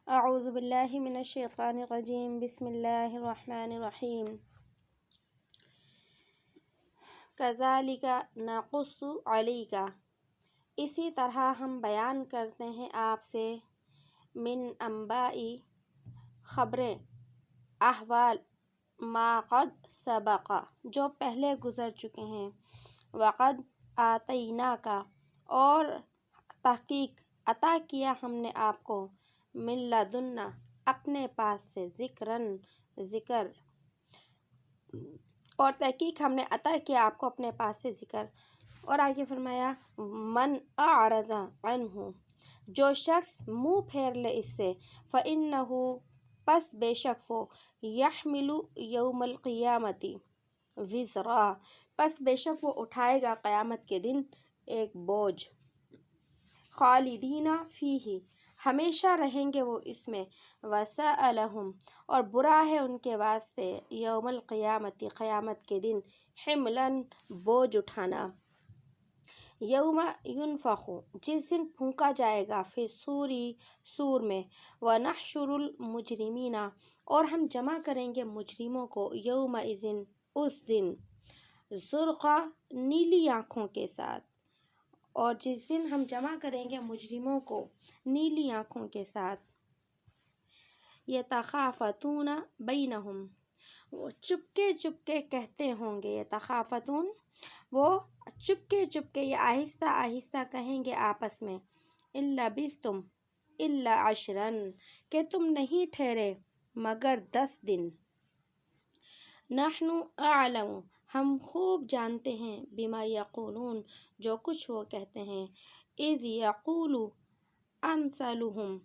اعوذ باللہ من الشیطان الرجیم بسم اللہ الرحمن الرحیم کذالک نقص علیک، اسی طرح ہم بیان کرتے ہیں آپ سے من انباء خبریں، احوال ما قد سبق جو پہلے گزر چکے ہیں، وقد آتیناک اور تحقیق عطا کیا ہم نے آپ کو، من لدنا اپنے پاس سے، ذکر اور تحقیق ہم نے عطا کیا آپ کو اپنے پاس سے ذکر۔ اور آگے فرمایا من اعرض عنہ، جو شخص منہ پھیر لے اس سے، فإنہ پس بے شک وہ، یحمل یوم القیامت وزرا پس بے شک وہ اٹھائے گا قیامت کے دن ایک بوجھ، خالدین فیہ ہمیشہ رہیں گے وہ اس میں، وساء لہم اور برا ہے ان کے واسطے، یوم القیامت قیامت کے دن، حملا بوجھ اٹھانا، یوم ینفخ جس دن پھونکا جائے گا، فی الصور سور میں، ونحشر المجرمین اور ہم جمع کریں گے مجرموں کو، یومئذ اس دن، زرقا نیلی آنکھوں کے ساتھ، اور جس دن ہم جمع کریں گے مجرموں کو نیلی آنکھوں کے ساتھ، یتخافتون بینہم وہ چپکے چپکے کہتے ہوں گے، یتخافتون وہ چپکے چپکے یا آہستہ آہستہ کہیں گے آپس میں، ان لبثتم الا عشرا کہ تم نہیں ٹھہرے مگر 10 دن، نحن اعلم ہم خوب جانتے ہیں، بما یقولون جو کچھ وہ کہتے ہیں، اذ یقول امثلہم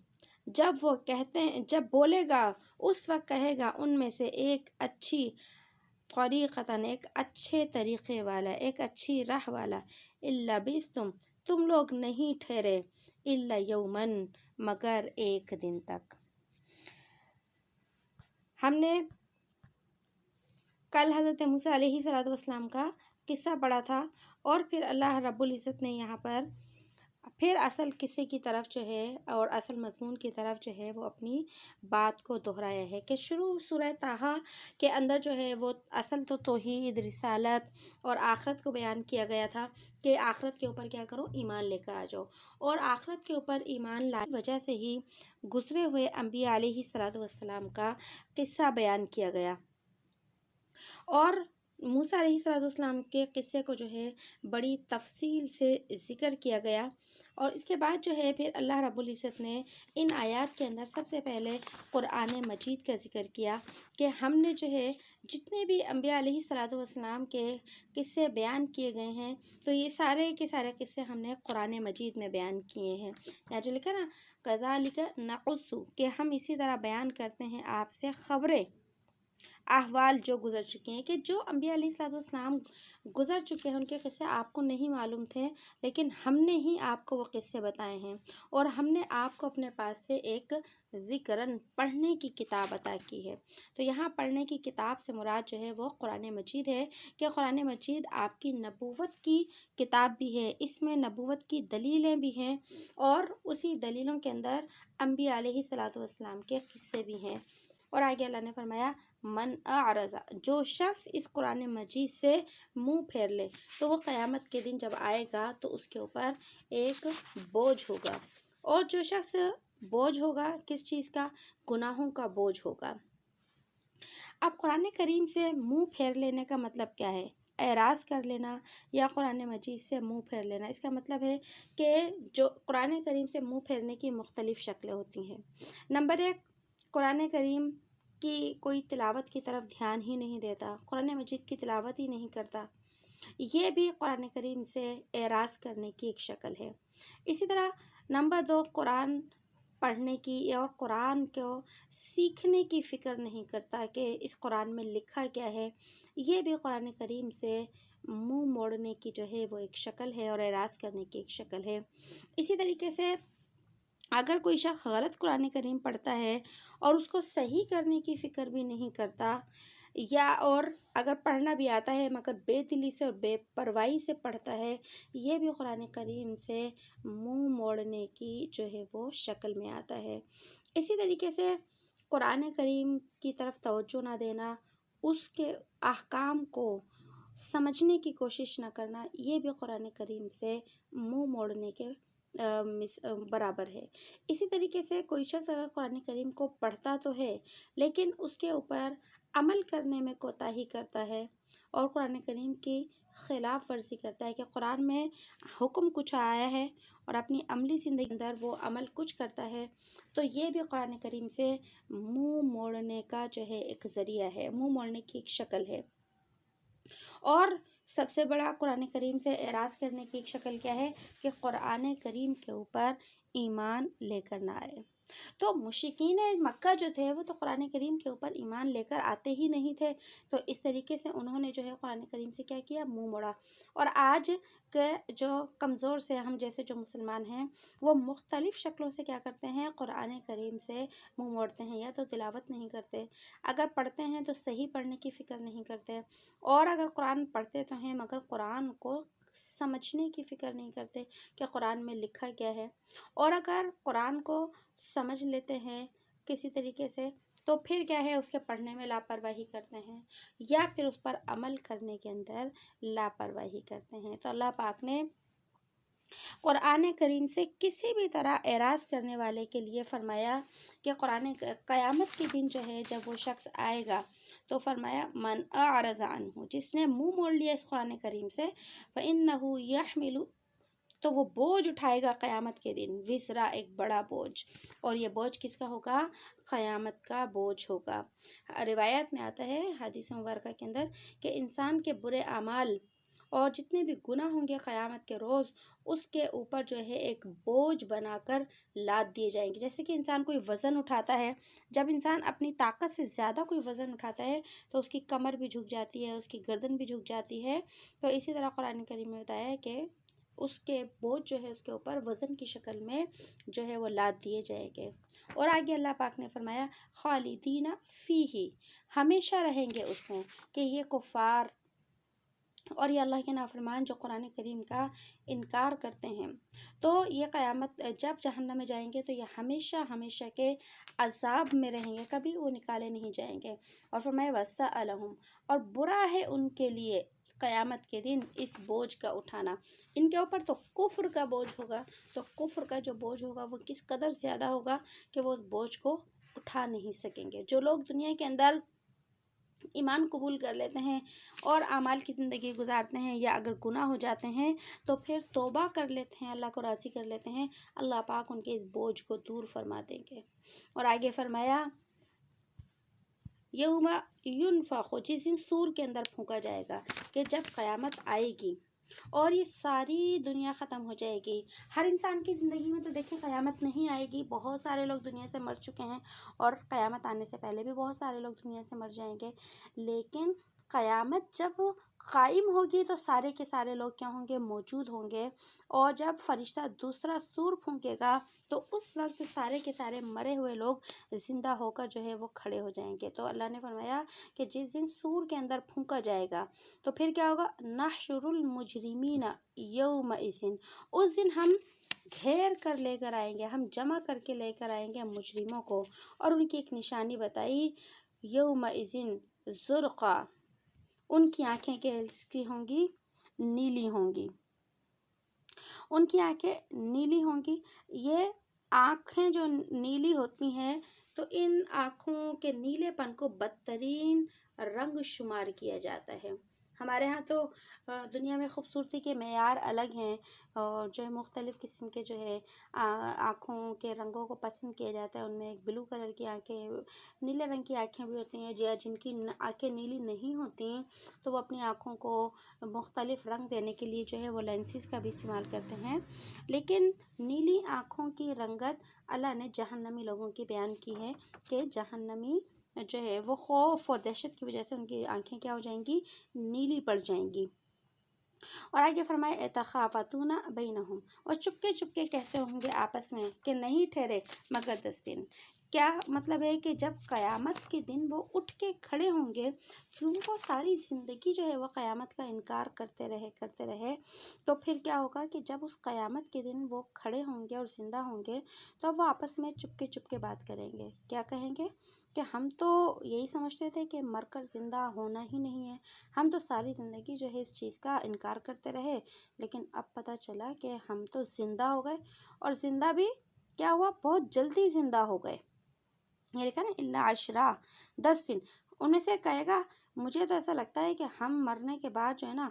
جب وہ کہتے ہیں، جب بولے گا اس وقت کہے گا ان میں سے ایک اچھی طریقتاً ایک اچھے طریقے والا، ایک اچھی راہ والا، ان لبثتم تم لوگ نہیں ٹھہرے، الا یوما مگر ایک دن تک۔ ہم نے کل حضرت موسیٰ علیہ السلام کا قصہ پڑھا تھا، اور پھر اللہ رب العزت نے یہاں پر پھر اصل قصے کی طرف جو ہے اور اصل مضمون کی طرف جو ہے وہ اپنی بات کو دہرایا ہے، کہ شروع سورہ طٰہٰ کے اندر جو ہے وہ اصل تو توحید، رسالت اور آخرت کو بیان کیا گیا تھا، کہ آخرت کے اوپر کیا کرو، ایمان لے کر آ جاؤ، اور آخرت کے اوپر ایمان لانے کی وجہ سے ہی گزرے ہوئے انبیاء علیہ السلام کا قصہ بیان کیا گیا، اور موسیٰ علیہ السلام کے قصے کو جو ہے بڑی تفصیل سے ذکر کیا گیا، اور اس کے بعد جو ہے پھر اللہ رب العزت نے ان آیات کے اندر سب سے پہلے قرآن مجید کا ذکر کیا، کہ ہم نے جو ہے جتنے بھی انبیاء علیہ السلام کے قصے بیان کیے گئے ہیں، تو یہ سارے کے سارے قصے ہم نے قرآن مجید میں بیان کیے ہیں، یہاں جو لکھا نا کذالک نقص کہ ہم اسی طرح بیان کرتے ہیں آپ سے خبریں، احوال جو گزر چکے ہیں، کہ جو انبیاء علیہ السلام گزر چکے ہیں ان کے قصے آپ کو نہیں معلوم تھے، لیکن ہم نے ہی آپ کو وہ قصے بتائے ہیں، اور ہم نے آپ کو اپنے پاس سے ایک ذکراً پڑھنے کی کتاب عطا کی ہے۔ تو یہاں پڑھنے کی کتاب سے مراد جو ہے وہ قرآن مجید ہے، کہ قرآن مجید آپ کی نبوت کی کتاب بھی ہے، اس میں نبوت کی دلیلیں بھی ہیں، اور اسی دلیلوں کے اندر انبیاء علیہ السلام کے قصے بھی ہیں۔ اور آگے اللہ نے فرمایا من اعرض جو شخص اس قرآن مجید سے منہ پھیر لے، تو وہ قیامت کے دن جب آئے گا تو اس کے اوپر ایک بوجھ ہوگا، اور جو شخص بوجھ ہوگا کس چیز کا، گناہوں کا بوجھ ہوگا۔ اب قرآن کریم سے منہ پھیر لینے کا مطلب کیا ہے؟ اعراض کر لینا یا قرآن مجید سے منہ پھیر لینا، اس کا مطلب ہے کہ جو قرآن کریم سے منہ پھیرنے کی مختلف شکلیں ہوتی ہیں۔ نمبر 1، قرآن کریم کی کوئی تلاوت کی طرف دھیان ہی نہیں دیتا، قرآن مجید کی تلاوت ہی نہیں کرتا، یہ بھی قرآن کریم سے اعراض کرنے کی ایک شکل ہے۔ اسی طرح نمبر 2، قرآن پڑھنے کی اور قرآن کو سیکھنے کی فکر نہیں کرتا کہ اس قرآن میں لکھا کیا ہے، یہ بھی قرآن کریم سے منہ موڑنے کی جو ہے وہ ایک شکل ہے اور اعراض کرنے کی ایک شکل ہے۔ اسی طریقے سے اگر کوئی شخص غلط قرآن کریم پڑھتا ہے اور اس کو صحیح کرنے کی فکر بھی نہیں کرتا، یا اور اگر پڑھنا بھی آتا ہے مگر بے دلی سے اور بے پرواہی سے پڑھتا ہے، یہ بھی قرآن کریم سے منہ موڑنے کی جو ہے وہ شکل میں آتا ہے۔ اسی طریقے سے قرآن کریم کی طرف توجہ نہ دینا، اس کے احکام کو سمجھنے کی کوشش نہ کرنا، یہ بھی قرآن کریم سے منہ موڑنے کے برابر ہے۔ اسی طریقے سے کوئی شخص اگر قرآن کریم کو پڑھتا تو ہے لیکن اس کے اوپر عمل کرنے میں کوتاہی کرتا ہے اور قرآن کریم کی خلاف ورزی کرتا ہے کہ قرآن میں حکم کچھ آیا ہے اور اپنی عملی زندگی کے اندر وہ عمل کچھ کرتا ہے، تو یہ بھی قرآن کریم سے منہ موڑنے کا جو ہے ایک ذریعہ ہے، منہ موڑنے کی ایک شکل ہے۔ اور سب سے بڑا قرآن کریم سے اعراض کرنے کی ایک شکل کیا ہے کہ قرآن کریم کے اوپر ایمان لے کر نہ آئے۔ تو مشرکین مکہ جو تھے وہ تو قرآن کریم کے اوپر ایمان لے کر آتے ہی نہیں تھے، تو اس طریقے سے انہوں نے جو ہے قرآن کریم سے کیا کیا، منہ موڑا۔ اور آج کے جو کمزور سے ہم جیسے جو مسلمان ہیں وہ مختلف شکلوں سے کیا کرتے ہیں، قرآن کریم سے منہ موڑتے ہیں، یا تو تلاوت نہیں کرتے، اگر پڑھتے ہیں تو صحیح پڑھنے کی فکر نہیں کرتے، اور اگر قرآن پڑھتے تو ہیں مگر قرآن کو سمجھنے کی فکر نہیں کرتے کہ قرآن میں لکھا کیا ہے، اور اگر قرآن کو سمجھ لیتے ہیں کسی طریقے سے تو پھر کیا ہے، اس کے پڑھنے میں لاپرواہی کرتے ہیں یا پھر اس پر عمل کرنے کے اندر لاپرواہی کرتے ہیں۔ تو اللہ پاک نے قرآن کریم سے کسی بھی طرح اعراض کرنے والے کے لیے فرمایا کہ قیامت کے دن جو ہے جب وہ شخص آئے گا تو فرمایا من اعرض عنہ، جس نے منہ موڑ لیا اس قرآن کریم سے، فإنہ یحمل، تو وہ بوجھ اٹھائے گا قیامت کے دن، وزرا، ایک بڑا بوجھ، اور یہ بوجھ کس کا ہوگا، قیامت کا بوجھ ہوگا۔ روایات میں آتا ہے حدیث مبارکہ کے اندر کہ انسان کے برے اعمال اور جتنے بھی گناہ ہوں گے قیامت کے روز اس کے اوپر جو ہے ایک بوجھ بنا کر لاد دیے جائیں گے۔ جیسے کہ انسان کوئی وزن اٹھاتا ہے، جب انسان اپنی طاقت سے زیادہ کوئی وزن اٹھاتا ہے تو اس کی کمر بھی جھک جاتی ہے، اس کی گردن بھی جھک جاتی ہے، تو اسی طرح قرآن کریم میں بتایا ہے کہ اس کے بوجھ جو ہے اس کے اوپر وزن کی شکل میں جو ہے وہ لاد دیے جائیں گے۔ اور آگے اللہ پاک نے فرمایا خالدین فیہ، ہمیشہ رہیں گے اس میں، کہ یہ کفار اور یہ اللہ کے نافرمان جو قرآن کریم کا انکار کرتے ہیں، تو یہ قیامت جب جہنم میں جائیں گے تو یہ ہمیشہ ہمیشہ کے عذاب میں رہیں گے، کبھی وہ نکالے نہیں جائیں گے۔ اور فرمایا وَسَأَلَهُمْ، اور برا ہے ان کے لیے قیامت کے دن اس بوجھ کا اٹھانا۔ ان کے اوپر تو کفر کا بوجھ ہوگا، تو کفر کا جو بوجھ ہوگا وہ کس قدر زیادہ ہوگا کہ وہ اس بوجھ کو اٹھا نہیں سکیں گے۔ جو لوگ دنیا کے اندر ایمان قبول کر لیتے ہیں اور اعمال کی زندگی گزارتے ہیں، یا اگر گناہ ہو جاتے ہیں تو پھر توبہ کر لیتے ہیں، اللہ کو راضی کر لیتے ہیں، اللہ پاک ان کے اس بوجھ کو دور فرما دیں گے۔ اور آگے فرمایا یوم ینفخ، جس دن سور کے اندر پھونکا جائے گا، کہ جب قیامت آئے گی اور یہ ساری دنیا ختم ہو جائے گی۔ ہر انسان کی زندگی میں تو دیکھیں قیامت نہیں آئے گی، بہت سارے لوگ دنیا سے مر چکے ہیں اور قیامت آنے سے پہلے بھی بہت سارے لوگ دنیا سے مر جائیں گے، لیکن قیامت جب قائم ہوگی تو سارے کے سارے لوگ کیا ہوں گے، موجود ہوں گے، اور جب فرشتہ دوسرا سور پھونکے گا تو اس وقت سارے کے سارے مرے ہوئے لوگ زندہ ہو کر جو ہے وہ کھڑے ہو جائیں گے۔ تو اللہ نے فرمایا کہ جس دن سور کے اندر پھونکا جائے گا تو پھر کیا ہوگا، نحشر المجرمین یومئذ، اس دن ہم گھیر کر لے کر آئیں گے، ہم جمع کر کے لے کر آئیں گے مجرموں کو، اور ان کی ایک نشانی بتائی، یومئذ زرقا، ان کی آنکھیں کیسی ہوں گی، نیلی ہوں گی، ان کی آنکھیں نیلی ہوں گی۔ یہ آنکھیں جو نیلی ہوتی ہیں تو ان آنکھوں کے نیلے پن کو بدترین رنگ شمار کیا جاتا ہے۔ ہمارے ہاں تو دنیا میں خوبصورتی کے معیار الگ ہیں، اور جو ہے مختلف قسم کے جو ہے آنکھوں کے رنگوں کو پسند کیا جاتا ہے، ان میں ایک بلو کلر کی آنکھیں، نیلے رنگ کی آنکھیں بھی ہوتی ہیں، جن کی آنکھیں نیلی نہیں ہوتی تو وہ اپنی آنکھوں کو مختلف رنگ دینے کے لیے جو ہے وہ لینسز کا بھی استعمال کرتے ہیں۔ لیکن نیلی آنکھوں کی رنگت اللہ نے جہنمی لوگوں کی بیان کی ہے کہ جہنمی جو ہے وہ خوف اور دہشت کی وجہ سے ان کی آنکھیں کیا ہو جائیں گی، نیلی پڑ جائیں گی۔ اور آگے فرمائے یتخافتون بینہم، اور چپکے چپکے کہتے ہوں گے آپس میں کہ نہیں ٹھہرے مگر 10 دن، کیا مطلب ہے کہ جب قیامت کے دن وہ اٹھ کے کھڑے ہوں گے تو وہ ساری زندگی جو ہے وہ قیامت کا انکار کرتے رہے تو پھر کیا ہوگا کہ جب اس قیامت کے دن وہ کھڑے ہوں گے اور زندہ ہوں گے تو وہ آپس میں چپ کے بات کریں گے. کیا کہیں گے کہ ہم تو یہی سمجھتے تھے کہ مر کر زندہ ہونا ہی نہیں ہے، ہم تو ساری زندگی جو ہے اس چیز کا انکار کرتے رہے، لیکن اب پتہ چلا کہ ہم تو زندہ ہو گئے، اور زندہ بھی کیا ہوا، بہت جلدی زندہ ہو گئے. یہ لکھا نا اللہ عشرہ، 10 دن. ان میں سے کہے گا مجھے تو ایسا لگتا ہے کہ ہم مرنے کے بعد جو ہے نا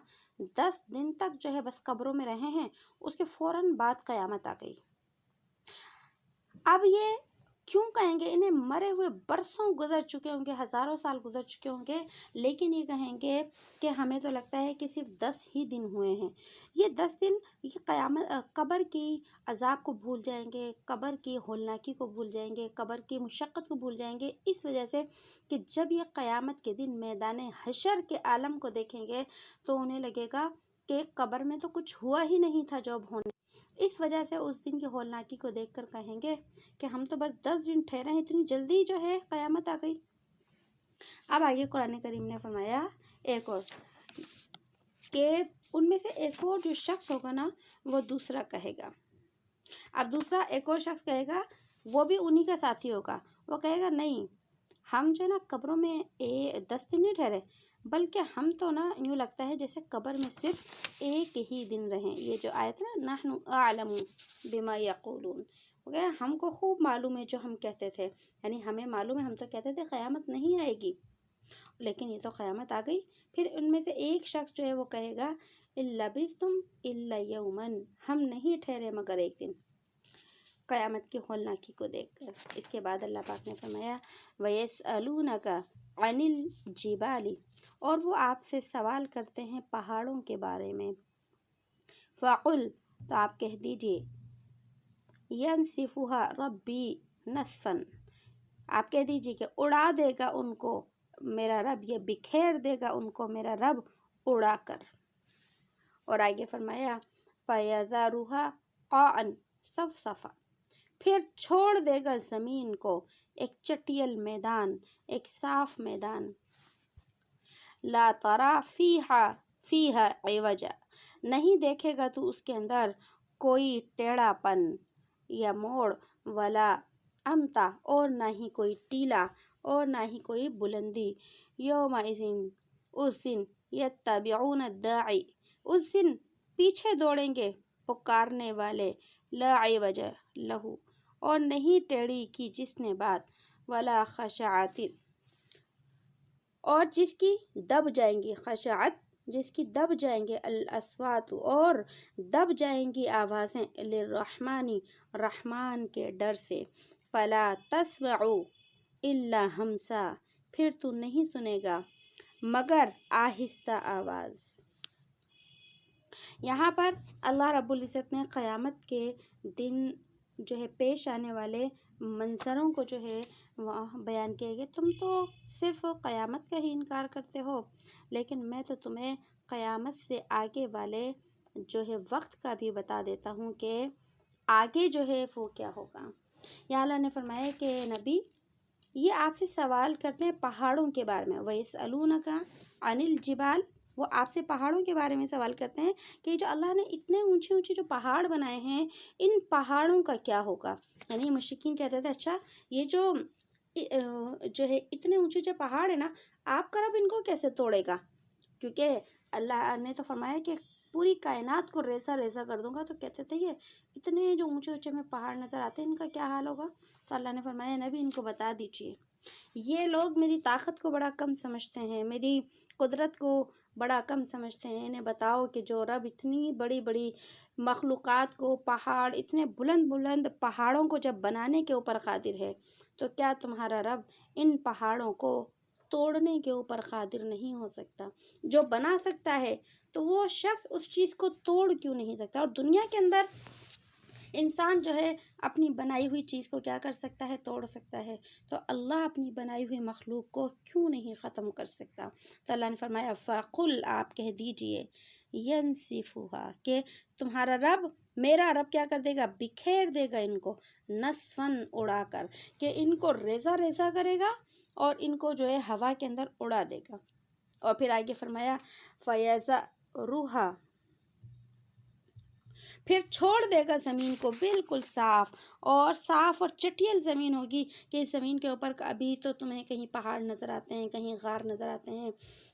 10 دن تک جو ہے بس قبروں میں رہے ہیں، اس کے فوراً بعد قیامت آ گئی. اب یہ کیوں کہیں گے؟ انہیں مرے ہوئے برسوں گزر چکے ہوں گے، ہزاروں سال گزر چکے ہوں گے، لیکن یہ کہیں گے کہ ہمیں تو لگتا ہے کہ صرف 10 ہی دن ہوئے ہیں. یہ 10 دن یہ قیامت قبر کی عذاب کو بھول جائیں گے، قبر کی ہولناکی کو بھول جائیں گے، قبر کی مشقت کو بھول جائیں گے، اس وجہ سے کہ جب یہ قیامت کے دن میدان حشر کے عالم کو دیکھیں گے تو انہیں لگے گا کہ قبر میں تو کچھ ہوا ہی نہیں تھا جو اب ہونے. اس وجہ سے اس دن کی ہولناکی کو دیکھ کر کہیں گے کہ ہم تو بس 10 دن ٹھہرے ہیں، اتنی جلدی جو ہے قیامت آ گئی. اب آگے قرآن کریم نے فرمایا ایک اور کہ ان میں سے ایک اور جو شخص ہوگا نا وہ دوسرا کہے گا. اب دوسرا ایک اور شخص کہے گا، وہ بھی انہی کا ساتھی ہوگا. وہ کہے گا نہیں، ہم جو ہے نا قبروں میں 10 دن نہیں ٹھہرے، بلکہ ہم تو نا یوں لگتا ہے جیسے قبر میں صرف ایک ہی دن رہیں. یہ جو آیت ہے نا نحن اعلم بما یقولون، ہم کو خوب معلوم ہے جو ہم کہتے تھے، یعنی ہمیں معلوم ہے، ہم تو کہتے تھے قیامت نہیں آئے گی، لیکن یہ تو قیامت آ گئی. پھر ان میں سے ایک شخص جو ہے وہ کہے گا لبثتم الا یوما، ہم نہیں ٹھہرے مگر ایک دن، قیامت کی ہولناکی کو دیکھ کر. اس کے بعد اللہ پاک نے فرمایا وَيَسْأَلُونَكَ عَنِ الْجِبَالِ، اور وہ آپ سے سوال کرتے ہیں پہاڑوں کے بارے میں. فَقُلْ، تو آپ کہہ دیجئے يَنْسِفُهَا رَبِّي نَسْفًا، آپ کہہ دیجئے کہ اڑا دے گا ان کو میرا رب، یہ بکھیر دے گا ان کو میرا رب اڑا کر. اور آگے فرمایا فَيَذَرُهَا قَاعًا صَفْصَفًا، پھر چھوڑ دے گا زمین کو ایک چٹیل میدان، ایک صاف میدان. لا ترى فيها عوجا، نہیں دیکھے گا تو اس کے اندر کوئی ٹیڑھا پن یا موڑ، ولا امتا، اور نہ ہی کوئی ٹیلا، اور نہ ہی کوئی بلندی. یومئذ، اس دن، یتبعون الداعی، اس دن پیچھے دوڑیں گے پکارنے والے، لا عوج لہ، اور نہیں ٹیڑھی کی جس نے بات، ولا خشعت، اور جس کی دب جائیں گی، خشعت جس کی دب جائیں گے، الاصوات، اور دب جائیں گی آوازیں، للرحمن، رحمان کے ڈر سے. فلا تسمع الا ہمسا، پھر تو نہیں سنے گا مگر آہستہ آواز. یہاں پر اللہ رب العزت نے قیامت کے دن جو ہے پیش آنے والے منظروں کو جو ہے بیان کیا گیا. تم تو صرف قیامت کا ہی انکار کرتے ہو، لیکن میں تو تمہیں قیامت سے آگے والے جو ہے وقت کا بھی بتا دیتا ہوں کہ آگے جو ہے وہ کیا ہوگا. یہاں اللہ نے فرمایا کہ نبی یہ آپ سے سوال کرتے ہیں پہاڑوں کے بارے میں. وَيَسْأَلُونَكَ عَنِ الْجِبَالِ، وہ آپ سے پہاڑوں کے بارے میں سوال کرتے ہیں کہ جو اللہ نے اتنے اونچے اونچے جو پہاڑ بنائے ہیں، ان پہاڑوں کا کیا ہوگا. یعنی مشرکین کہتے تھے اچھا یہ جو ہے اتنے اونچے جو پہاڑ ہے نا، آپ کا رب ان کو کیسے توڑے گا؟ کیونکہ اللہ نے تو فرمایا کہ پوری کائنات کو ریزہ ریزہ کر دوں گا. تو کہتے تھے یہ اتنے جو اونچے اونچے میں پہاڑ نظر آتے ہیں، ان کا کیا حال ہوگا. تو اللہ نے فرمایا نبی ان کو بتا دیجیے، یہ لوگ میری طاقت کو بڑا کم سمجھتے ہیں، میری قدرت کو بڑا کم سمجھتے ہیں. انہیں بتاؤ کہ جو رب اتنی بڑی بڑی مخلوقات کو، پہاڑ اتنے بلند بلند پہاڑوں کو جب بنانے کے اوپر قادر ہے، تو کیا تمہارا رب ان پہاڑوں کو توڑنے کے اوپر قادر نہیں ہو سکتا؟ جو بنا سکتا ہے تو وہ شخص اس چیز کو توڑ کیوں نہیں سکتا؟ اور دنیا کے اندر انسان جو ہے اپنی بنائی ہوئی چیز کو کیا کر سکتا ہے؟ توڑ سکتا ہے. تو اللہ اپنی بنائی ہوئی مخلوق کو کیوں نہیں ختم کر سکتا؟ تو اللہ نے فرمایا فَقُلْ، آپ کہہ دیجئے يَنْسِفُهَا، کہ تمہارا رب میرا رب کیا کر دے گا؟ بکھیر دے گا ان کو، نصفاً اڑا کر، کہ ان کو ریزہ ریزہ کرے گا اور ان کو جو ہے ہوا کے اندر اڑا دے گا۔ اور پھر آگے فرمایا فَيَذَرُهَا، پھر چھوڑ دے گا زمین کو بالکل صاف اور چٹیل زمین ہوگی، کہ اس زمین کے اوپر ابھی تو تمہیں کہیں پہاڑ نظر آتے ہیں، کہیں غار نظر آتے ہیں،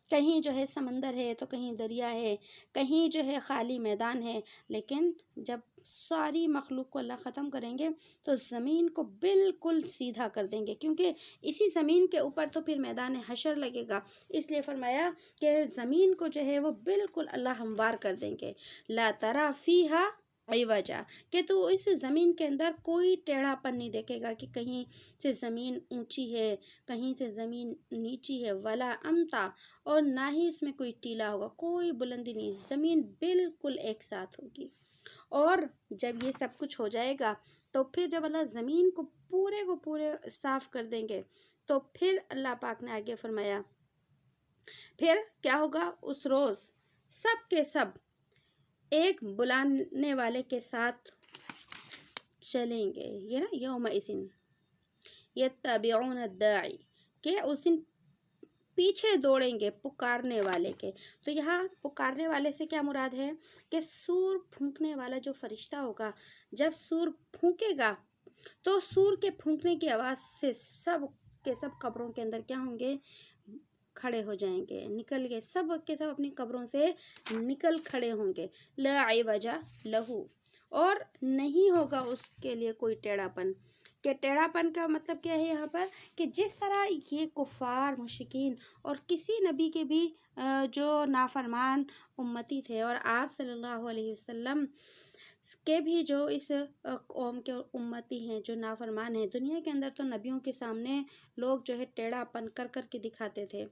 کہیں جو ہے سمندر ہے تو کہیں دریا ہے، کہیں جو ہے خالی میدان ہے، لیکن جب ساری مخلوق کو اللہ ختم کریں گے تو زمین کو بالکل سیدھا کر دیں گے، کیونکہ اسی زمین کے اوپر تو پھر میدان حشر لگے گا، اس لیے فرمایا کہ زمین کو جو ہے وہ بالکل اللہ ہموار کر دیں گے۔ لا تری فیہا عوجا، کہ تو اس زمین کے اندر کوئی ٹیڑھا پن نہیں دیکھے گا، کہ کہیں سے زمین اونچی ہے، کہیں سے زمین نیچی ہے، ولا امتا، اور نہ ہی اس میں کوئی ٹیلا ہوگا، کوئی بلندی نہیں، زمین بالکل ایک ساتھ ہوگی۔ اور جب یہ سب کچھ ہو جائے گا تو پھر جب اللہ زمین کو پورے صاف کر دیں گے تو پھر اللہ پاک نے آگے فرمایا پھر کیا ہوگا؟ اس روز سب کے سب ایک بلانے والے کے ساتھ چلیں گے، یہ نا یومئذ یتبعون الداعی، کہ اس دن پیچھے دوڑیں گے پکارنے والے کے۔ تو یہاں پکارنے والے سے کیا مراد ہے؟ کہ سور پھونکنے والا جو فرشتہ ہوگا، جب سور پھونکے گا تو سور کے پھونکنے کی آواز سے سب کے سب قبروں کے اندر کیا ہوں گے؟ کھڑے ہو جائیں گے، نکل گئے، سب کے سب اپنی قبروں سے نکل کھڑے ہوں گے۔ لا عوج لہو، اور نہیں ہوگا اس کے لیے کوئی ٹیڑھا پن۔ کہ ٹیڑھا پن کا مطلب کیا ہے یہاں پر؟ کہ جس طرح یہ کفار مشرکین اور کسی نبی کے بھی جو نافرمان امتی تھے، اور آپ صلی اللہ علیہ وسلم کے بھی جو اس قوم کے امتی ہیں جو نافرمان ہیں، دنیا کے اندر تو نبیوں کے سامنے لوگ جو ہے ٹیڑھا پن کر کر کے دکھاتے تھے،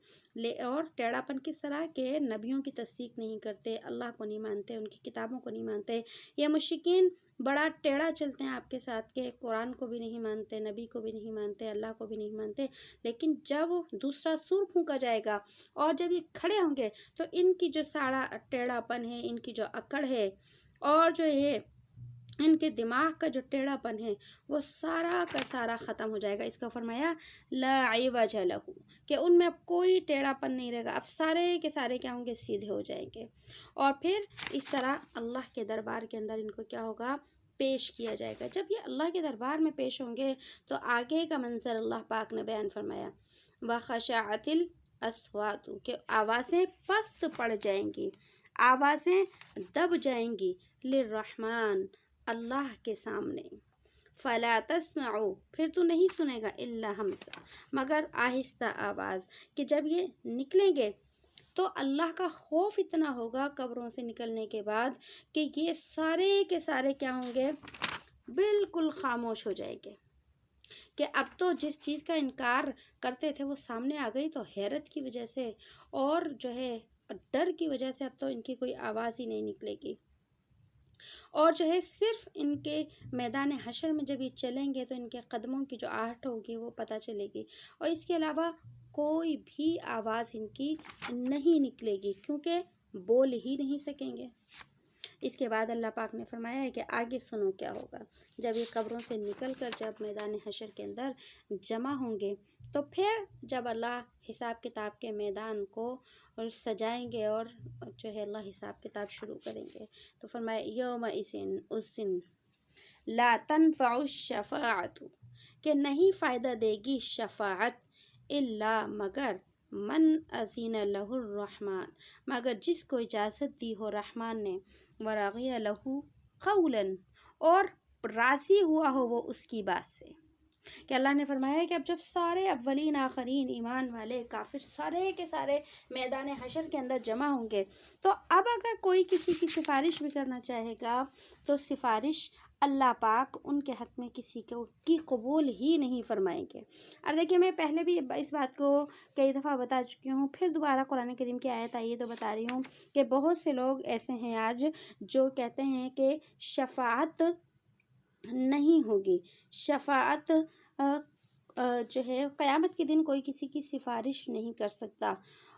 اور ٹیڑھا پن کس طرح کہ نبیوں کی تصدیق نہیں کرتے، اللہ کو نہیں مانتے، ان کی کتابوں کو نہیں مانتے۔ یہ مشرکین بڑا ٹیڑھا چلتے ہیں آپ کے ساتھ، کہ قرآن کو بھی نہیں مانتے، نبی کو بھی نہیں مانتے، اللہ کو بھی نہیں مانتے، لیکن جب دوسرا سور پھونکا جائے گا اور جب یہ کھڑے ہوں گے تو ان کی جو سارا ٹیڑھا پن ہے، ان کی جو اکڑ ہے، اور جو ہے ان کے دماغ کا جو ٹیڑھا پن ہے، وہ سارا کا سارا ختم ہو جائے گا۔ اس کا فرمایا لا عوج لہ، کہ ان میں اب کوئی ٹیڑھا پن نہیں رہے گا، اب سارے کے سارے کیا ہوں گے؟ سیدھے ہو جائیں گے۔ اور پھر اس طرح اللہ کے دربار کے اندر ان کو کیا ہوگا؟ پیش کیا جائے گا۔ جب یہ اللہ کے دربار میں پیش ہوں گے تو آگے کا منظر اللہ پاک نے بیان فرمایا وَخَشَعَتِ الْأَصْوَاتُ، کہ آوازیں پست پڑ جائیں گی، آوازیں دب جائیں گی، لِلرحمن، اللہ کے سامنے، فَلَا تَسْمَعُ، پھر تو نہیں سنے گا، إِلَّا ہمسا، مگر آہستہ آواز، کہ جب یہ نکلیں گے تو اللہ کا خوف اتنا ہوگا قبروں سے نکلنے کے بعد کہ یہ سارے کے سارے کیا ہوں گے؟ بالکل خاموش ہو جائیں گے، کہ اب تو جس چیز کا انکار کرتے تھے وہ سامنے آ گئی، تو حیرت کی وجہ سے اور جو ہے ڈر کی وجہ سے اب تو ان کی کوئی آواز ہی نہیں نکلے گی، اور جو ہے صرف ان کے میدان حشر میں جب یہ چلیں گے تو ان کے قدموں کی جو آہٹ ہوگی وہ پتہ چلے گی، اور اس کے علاوہ کوئی بھی آواز ان کی نہیں نکلے گی، کیونکہ بول ہی نہیں سکیں گے۔ اس کے بعد اللہ پاک نے فرمایا ہے کہ آگے سنو کیا ہوگا۔ جب یہ قبروں سے نکل کر جب میدان حشر کے اندر جمع ہوں گے تو پھر جب اللہ حساب کتاب کے میدان کو سجائیں گے اور جو ہے اللہ حساب کتاب شروع کریں گے، تو فرمایا یومئذ، اس دن، لا تنفع الشفاعت، کہ نہیں فائدہ دے گی شفاعت، الا، مگر، من اذن لہ الرحمن، مگر جس کو اجازت دی ہو رحمان نے، ورضی لہ قولا، اور راضی ہوا ہو وہ اس کی بات سے۔ کہ اللہ نے فرمایا ہے کہ اب جب سارے اولین آخرین ایمان والے کافر سارے کے سارے میدان حشر کے اندر جمع ہوں گے، تو اب اگر کوئی کسی کی سفارش بھی کرنا چاہے گا تو سفارش اللہ پاک ان کے حق میں کسی کی قبول ہی نہیں فرمائیں گے۔ اب دیکھیے، میں پہلے بھی اس بات کو کئی دفعہ بتا چکی ہوں، پھر دوبارہ قرآن کریم کی آیت آئی ہے تو بتا رہی ہوں کہ بہت سے لوگ ایسے ہیں آج جو کہتے ہیں کہ شفاعت نہیں ہوگی، شفاعت جو ہے قیامت کے دن کوئی کسی کی سفارش نہیں کر سکتا،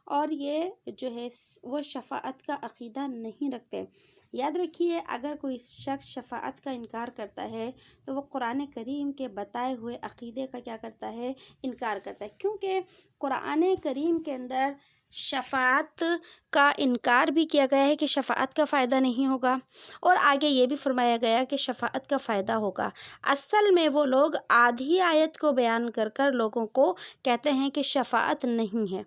اور یہ جو ہے وہ شفاعت کا عقیدہ نہیں رکھتے۔ یاد رکھیے، اگر کوئی شخص شفاعت کا انکار کرتا ہے تو وہ قرآن کریم کے بتائے ہوئے عقیدے کا کیا کرتا ہے؟ انکار کرتا ہے، کیونکہ قرآن کریم کے اندر شفاعت کا انکار بھی کیا گیا ہے کہ شفاعت کا فائدہ نہیں ہوگا، اور آگے یہ بھی فرمایا گیا کہ شفاعت کا فائدہ ہوگا۔ اصل میں وہ لوگ آدھی آیت کو بیان کر کر لوگوں کو کہتے ہیں کہ شفاعت نہیں ہے۔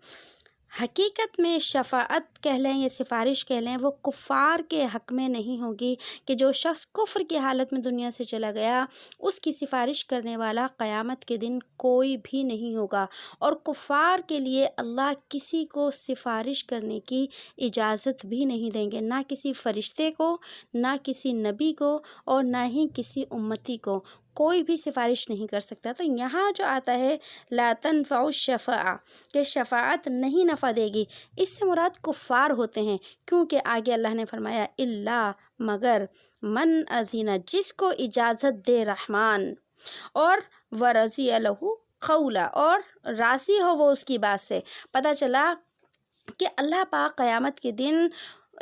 حقیقت میں شفاعت کہہ لیں یا سفارش کہہ لیں، وہ کفار کے حق میں نہیں ہوگی کہ جو شخص کفر کی حالت میں دنیا سے چلا گیا، اس کی سفارش کرنے والا قیامت کے دن کوئی بھی نہیں ہوگا، اور کفار کے لیے اللہ کسی کو سفارش کرنے کی اجازت بھی نہیں دیں گے، نہ کسی فرشتے کو، نہ کسی نبی کو، اور نہ ہی کسی امتی کو، کوئی بھی سفارش نہیں کر سکتا۔ تو یہاں جو آتا ہے لا تنفع الشفاعہ، کہ شفاعت نہیں نفع دے گی، اس سے مراد کفار ہوتے ہیں، کیونکہ آگے اللہ نے فرمایا الا، مگر، من اذن، جس کو اجازت دے رحمان، اور ورضی لہ قولا، اور راضی ہو وہ اس کی بات سے۔ پتہ چلا کہ اللہ پاک قیامت کے دن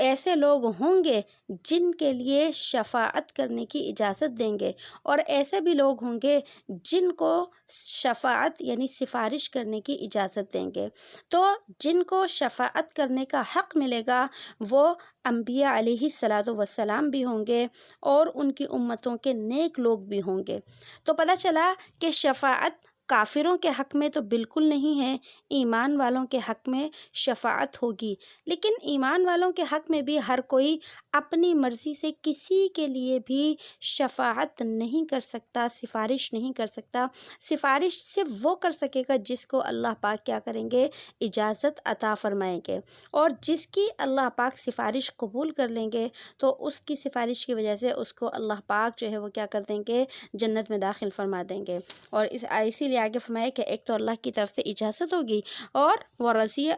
ایسے لوگ ہوں گے جن کے لیے شفاعت کرنے کی اجازت دیں گے، اور ایسے بھی لوگ ہوں گے جن کو شفاعت یعنی سفارش کرنے کی اجازت دیں گے۔ تو جن کو شفاعت کرنے کا حق ملے گا وہ انبیاء علیہ الصلاۃ والسلام بھی ہوں گے، اور ان کی امتوں کے نیک لوگ بھی ہوں گے۔ تو پتہ چلا کہ شفاعت کافروں کے حق میں تو بالکل نہیں ہے، ایمان والوں کے حق میں شفاعت ہوگی، لیکن ایمان والوں کے حق میں بھی ہر کوئی اپنی مرضی سے کسی کے لیے بھی شفاعت نہیں کر سکتا، سفارش نہیں کر سکتا۔ سفارش صرف وہ کر سکے گا جس کو اللہ پاک کیا کریں گے؟ اجازت عطا فرمائیں گے، اور جس کی اللہ پاک سفارش قبول کر لیں گے تو اس کی سفارش کی وجہ سے اس کو اللہ پاک جو ہے وہ کیا کر دیں گے؟ جنت میں داخل فرما دیں گے۔ اور اسی لیے آگے فرمایا کہ ایک تو اللہ کی طرف سے اجازت ہوگی، اور وہ رضی،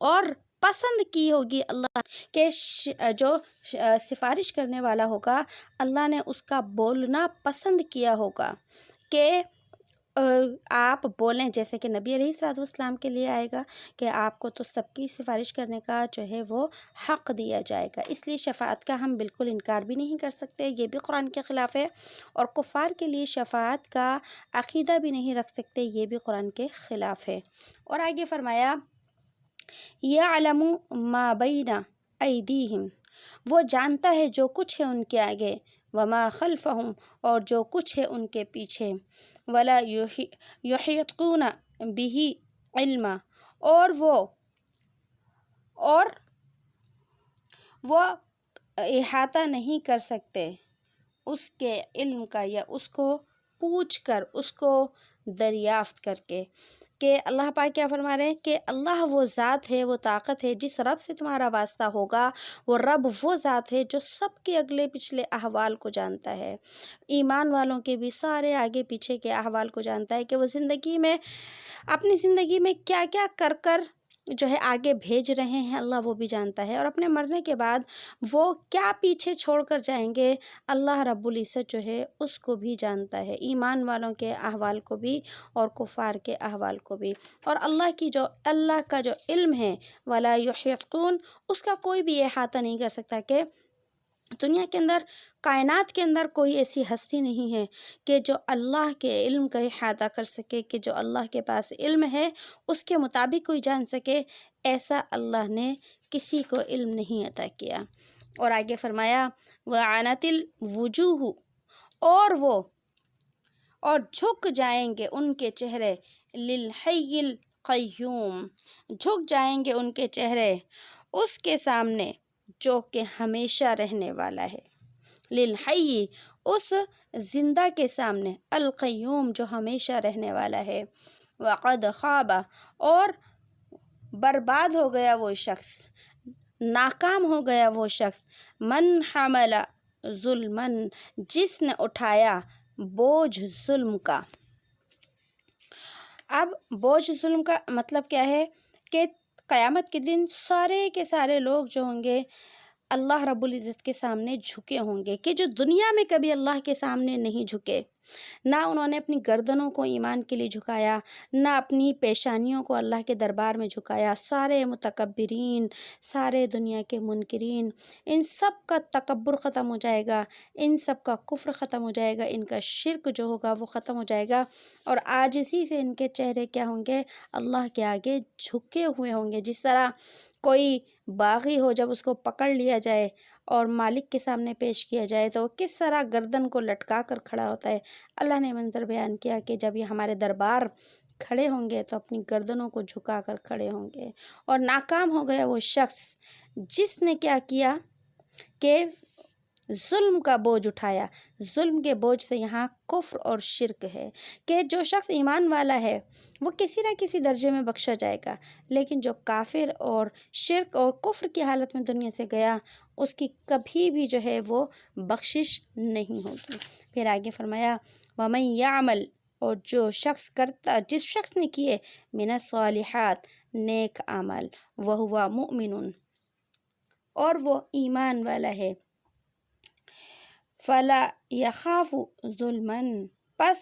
اور پسند کی ہوگی اللہ کہ جو سفارش کرنے والا ہوگا، اللہ نے اس کا بولنا پسند کیا ہوگا کہ آپ بولیں، جیسے کہ نبی علیہ الصلوۃ والسلام کے لیے آئے گا کہ آپ کو تو سب کی سفارش کرنے کا جو ہے وہ حق دیا جائے گا، اس لیے شفاعت کا ہم بالکل انکار بھی نہیں کر سکتے، یہ بھی قرآن کے خلاف ہے، اور کفار کے لیے شفاعت کا عقیدہ بھی نہیں رکھ سکتے، یہ بھی قرآن کے خلاف ہے۔ اور آگے فرمایا یعلم ما بین ایدیہم، وہ جانتا ہے جو کچھ ہے ان کے آگے، وما خلفہم، اور جو کچھ ہے ان کے پیچھے، ولا یحیطون بہ علما، اور وہ احاطہ نہیں کر سکتے اس کے علم کا، یا اس کو پوچھ کر، اس کو دریافت کر کے۔ کہ اللہ پاک کیا فرما رہے ہیں کہ اللہ وہ ذات ہے، وہ طاقت ہے، جس رب سے تمہارا واسطہ ہوگا وہ رب وہ ذات ہے جو سب کے اگلے پچھلے احوال کو جانتا ہے، ایمان والوں کے بھی سارے آگے پیچھے کے احوال کو جانتا ہے، کہ وہ زندگی میں، اپنی زندگی میں کیا کیا کر کر جو ہے آگے بھیج رہے ہیں، اللہ وہ بھی جانتا ہے، اور اپنے مرنے کے بعد وہ کیا پیچھے چھوڑ کر جائیں گے، اللہ رب العزت جو ہے اس کو بھی جانتا ہے، ایمان والوں کے احوال کو بھی اور کفار کے احوال کو بھی۔ اور اللہ کا جو علم ہے ولا یحیطون، اس کا کوئی بھی احاطہ نہیں کر سکتا، کہ دنیا کے اندر، کائنات کے اندر کوئی ایسی ہستی نہیں ہے کہ جو اللہ کے علم کا احاطہ کر سکے، کہ جو اللہ کے پاس علم ہے اس کے مطابق کوئی جان سکے، ایسا اللہ نے کسی کو علم نہیں عطا کیا۔ اور آگے فرمایا وَعَنَتِ الْوُجُوهُ، اور جھک جائیں گے ان کے چہرے، لِلْحَيِّ الْقَيُّومِ، جھک جائیں گے ان کے چہرے اس کے سامنے جو کہ ہمیشہ رہنے والا ہے، لِلْحَيِّ، اس زندہ کے سامنے، القیوم، جو ہمیشہ رہنے والا ہے، وَقَدْ خَابَ، اور برباد ہو گیا وہ شخص، ناکام ہو گیا وہ شخص، من حمل ظلمًا، جس نے اٹھایا بوجھ ظلم کا۔ اب بوجھ ظلم کا مطلب کیا ہے؟ کہ قیامت کے دن سارے کے سارے لوگ جو ہوں گے اللہ رب العزت کے سامنے جھکے ہوں گے، کہ جو دنیا میں کبھی اللہ کے سامنے نہیں جھکے، نہ انہوں نے اپنی گردنوں کو ایمان کے لیے جھکایا، نہ اپنی پیشانیوں کو اللہ کے دربار میں جھکایا۔ سارے متکبرین، سارے دنیا کے منکرین، ان سب کا تکبر ختم ہو جائے گا، ان سب کا کفر ختم ہو جائے گا، ان کا شرک جو ہوگا وہ ختم ہو جائے گا، اور عاجزی سے ان کے چہرے کیا ہوں گے؟ اللہ کے آگے جھکے ہوئے ہوں گے۔ جس طرح کوئی باغی ہو، جب اس کو پکڑ لیا جائے اور مالک کے سامنے پیش کیا جائے تو وہ کس طرح گردن کو لٹکا کر کھڑا ہوتا ہے، اللہ نے منظر بیان کیا کہ جب یہ ہمارے دربار کھڑے ہوں گے تو اپنی گردنوں کو جھکا کر کھڑے ہوں گے۔ اور ناکام ہو گیا وہ شخص جس نے کیا کیا کہ ظلم کا بوجھ اٹھایا۔ ظلم کے بوجھ سے یہاں کفر اور شرک ہے کہ جو شخص ایمان والا ہے وہ کسی نہ کسی درجے میں بخشا جائے گا، لیکن جو کافر اور شرک اور کفر کی حالت میں دنیا سے گیا اس کی کبھی بھی جو ہے وہ بخشش نہیں ہوگی۔ پھر آگے فرمایا وَمَن يَعْمَلْ، اور جو شخص کرتا، جس شخص نے کیے مِنَ الصَّالِحَاتِ، نیک عمل، وَهُوَ مُؤْمِنٌ، اور وہ ایمان والا ہے، فَلَا يَخَافُ ظُلْمًا، پس